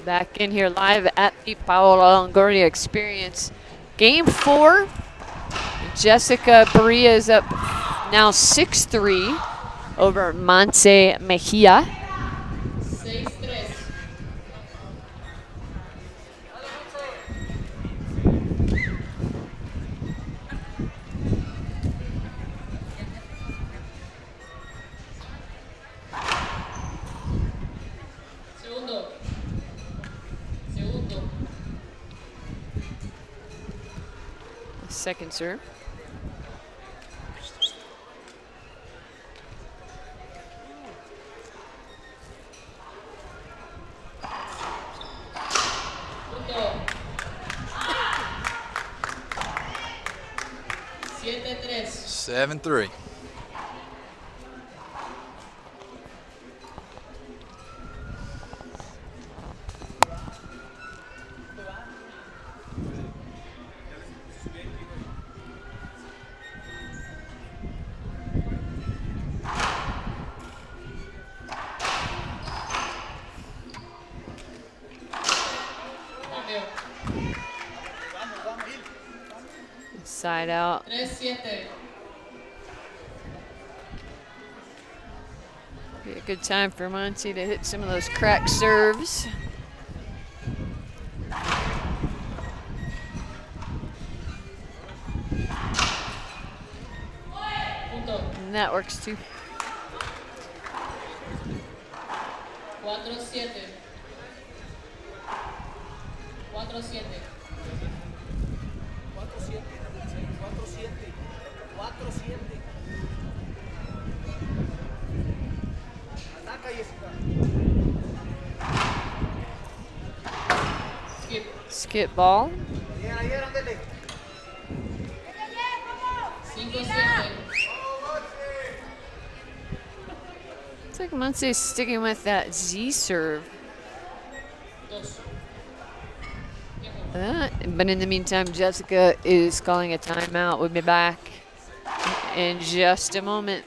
Back in here live at the Paola Longoria Experience. Game 4. Jessica Berea is up now 6-3 over Monse Mejia. 6-3. Segundo. Second serve. Punto. 7-3. 7-3. Cambio. Side out. 3-7. Be a good time for Monse to hit some of those cracked serves. Punto. And that works too. 4-7. 4-7. 4-7. Ataca, Jessica. Skip. Skip ball. Ayer, ándale. 5-7. Looks like Monse's sticking with that Z serve. But in the meantime, Jessica is calling a timeout. We'll be back in just a moment.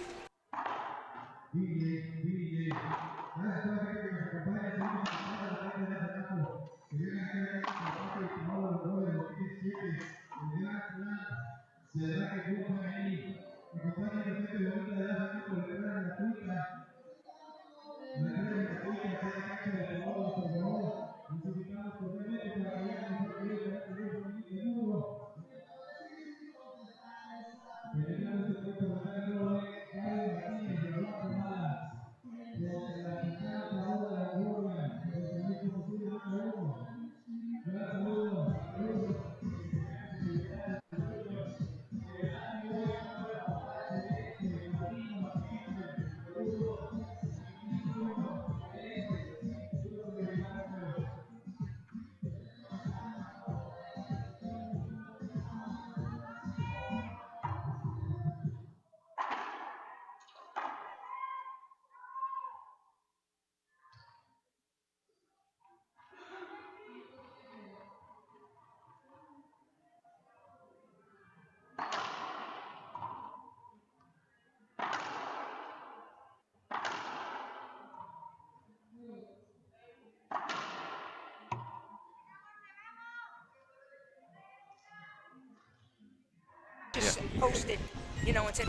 Just posted, you know, and said,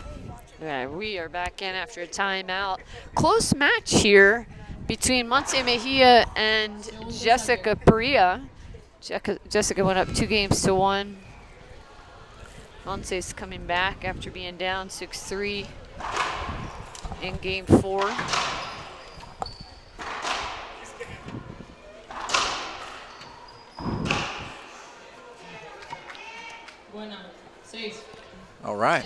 Yeah, we are back in after a timeout. Close match here between Monse Mejia and Jessica Perea. Jessica went up 2-1. Monse's coming back after being down 6-3 in game 4. All right.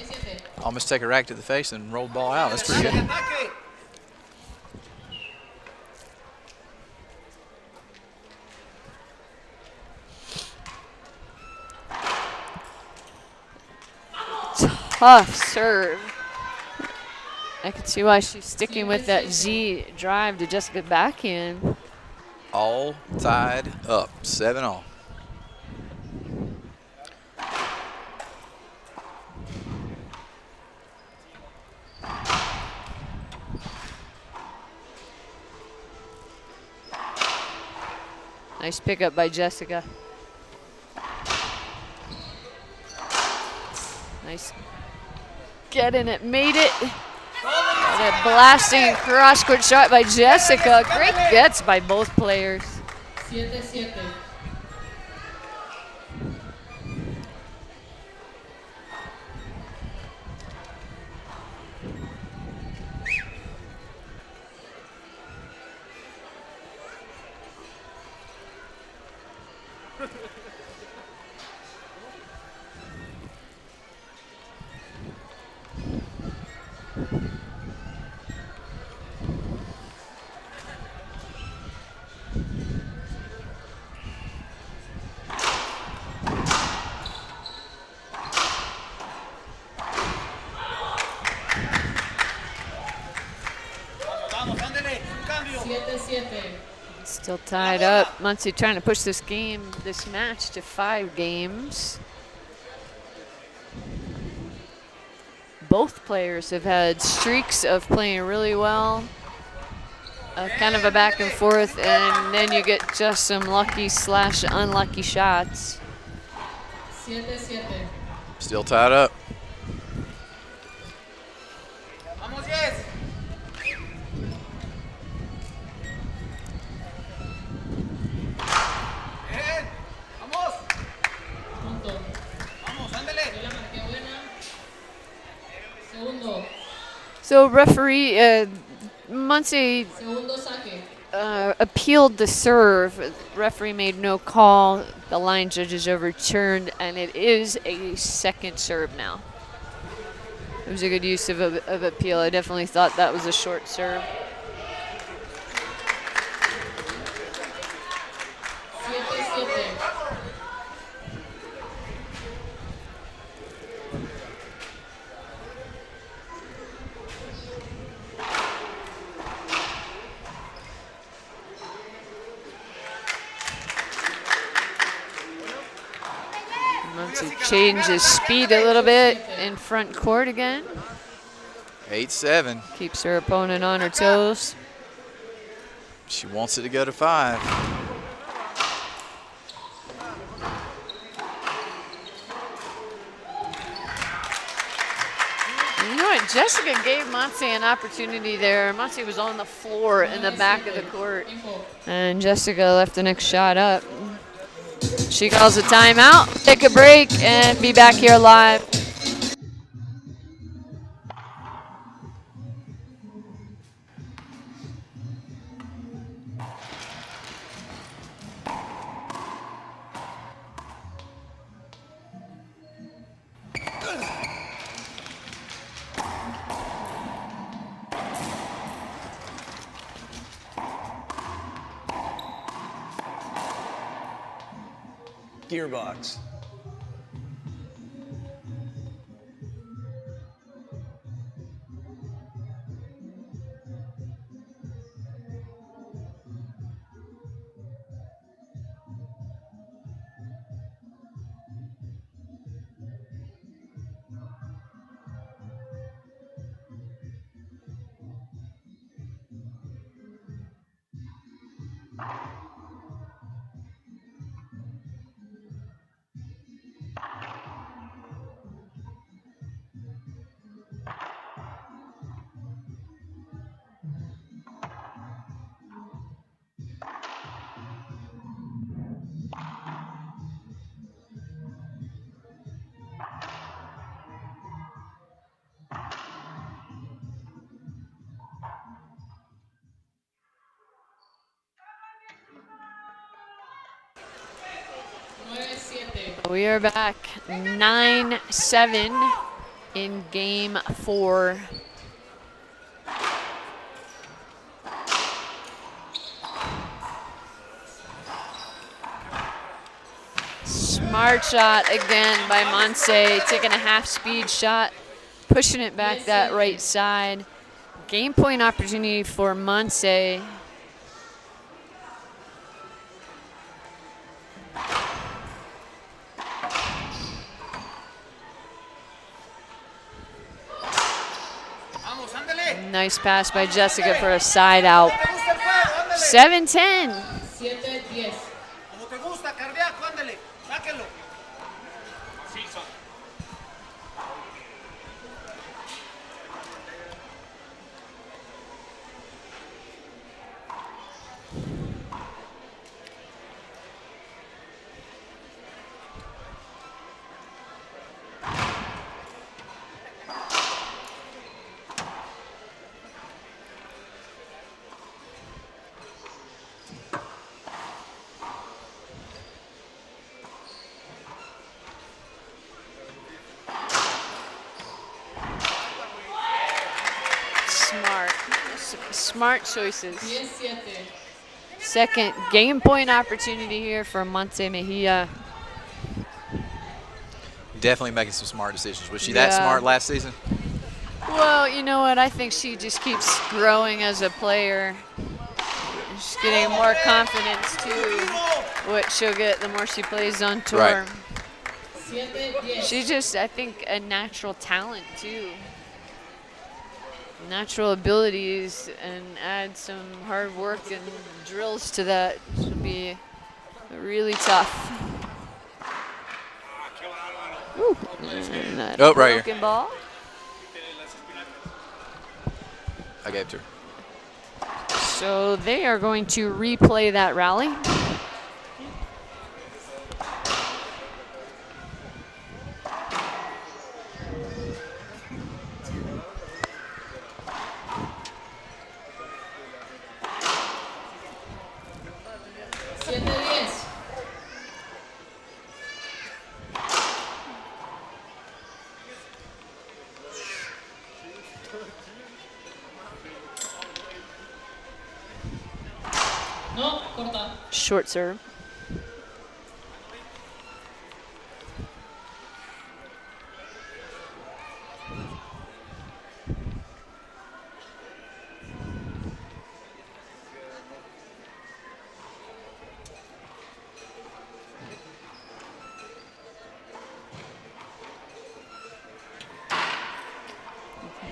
Almost take a rack to the face and roll the ball out. That's pretty good. Tough serve. I can see why she's sticking with that Z drive to Jessica backhand. All tied up, 7-all. Nice pickup by Jessica. Nice. Getting it, made it. And a blasting cross-court shot by Jessica. Great gets by both players. 7-7. Still tied up. Muncie trying to push this match to 5 games. Both players have had streaks of playing really well. Kind of a back and forth, and then you get just some lucky/unlucky shots. 7-7. Still tied up. Vamos, yes. Bien. Vamos. Punto. Vamos, ándale. Yo la marqué buena. Segundo. So referee Muncie Segundo saque. appealed the serve. Referee made no call. The line judge is overturned, and it is a second serve now. It was a good use of appeal. I definitely thought that was a short serve. 7-7. wants to change his speed a little bit in front court again. 8-7. Keeps her opponent on her toes. She wants it to go to 5. You know what? Jessica gave Monse an opportunity there. Monse was on the floor in the back of the court, and Jessica left the next shot up. She calls a timeout, take a break, and be back here live. Gearbox. We are back 9-7 in game 4. Smart shot again by Monse, taking a half-speed shot, pushing it back that right side. Game point opportunity for Monse. Nice pass by Jessica for a side out. 7-10. Como te gusta, cardíaco, ándale, sáquenlo. Smart choices. Second game point opportunity here for Monse Mejia. Definitely making some smart decisions. Was she that smart last season? Well, you know what? I think she just keeps growing as a player. She's getting more confidence too. What she'll get the more she plays on tour. Right. She's just, I think, a natural talent too. Natural abilities, and add some hard work and drills to that. She'll be really tough. Ooh, and that right broken here. Ball. I gave it to her. So they are going to replay that rally. Short serve.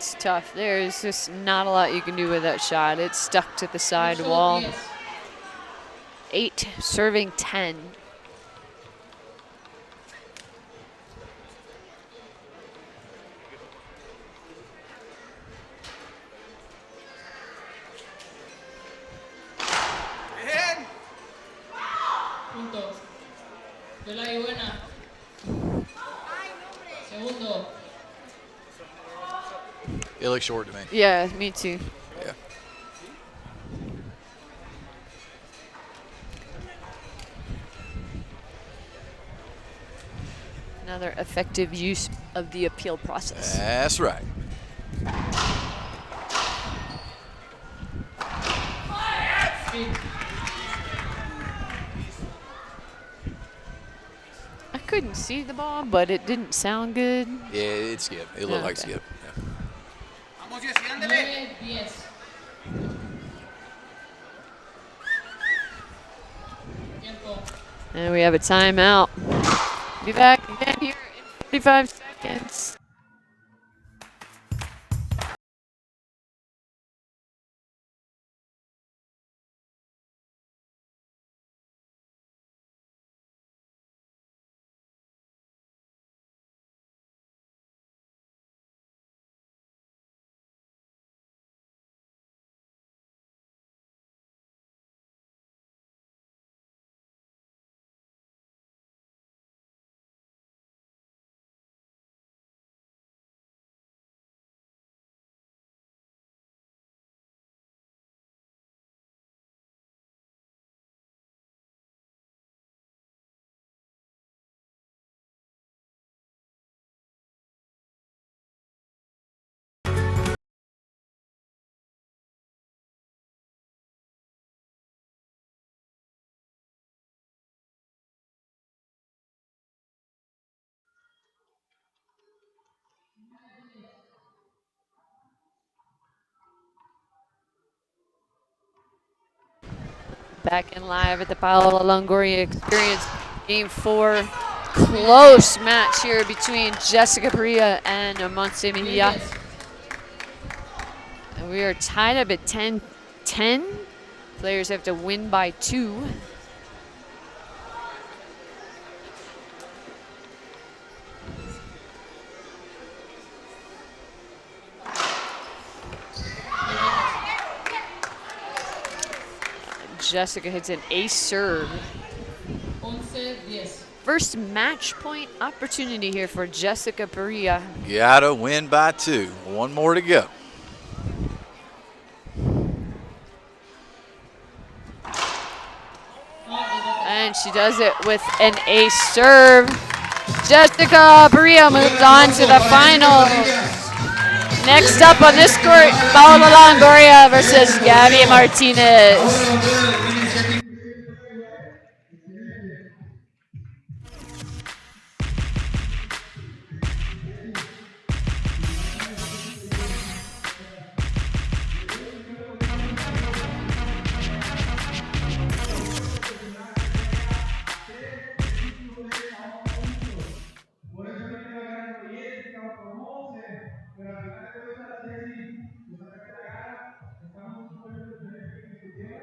it's tough. There's just not a lot you can do with that shot. It's stuck to the side wall. 8, serving 10. Punto. Yo la di buena. Segundo. It looks short to me. Yeah, me too. Yeah. Another effective use of the appeal process. That's right. I couldn't see the ball, but it didn't sound good. Yeah, it's skip. It looked like Okay. skip. Yeah. Vamos, Jessy, ándale. 9-10. Tiempo. And we have a timeout. Be back again here in 45 seconds. Back in live at the Paola Longoria Experience, Game 4. Close match here between Jessica Perea and Montemilla. And we are tied up at 10-10. Players have to win by 2. Jessica hits an ace serve. 11-10. First match point opportunity here for Jessica Perea. Gotta win by 2. One more to go. And she does it with an ace serve. Jessica Perea moves on to the final. Next up on this court, Paola Longoria versus Gabby Martinez. Por eso no quiero ganar proyectos o promoción, pero al final de cuentas, Ceci, nos ataca la cara, estamos supuestos de tener que discutir,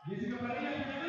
Jessica Padilla,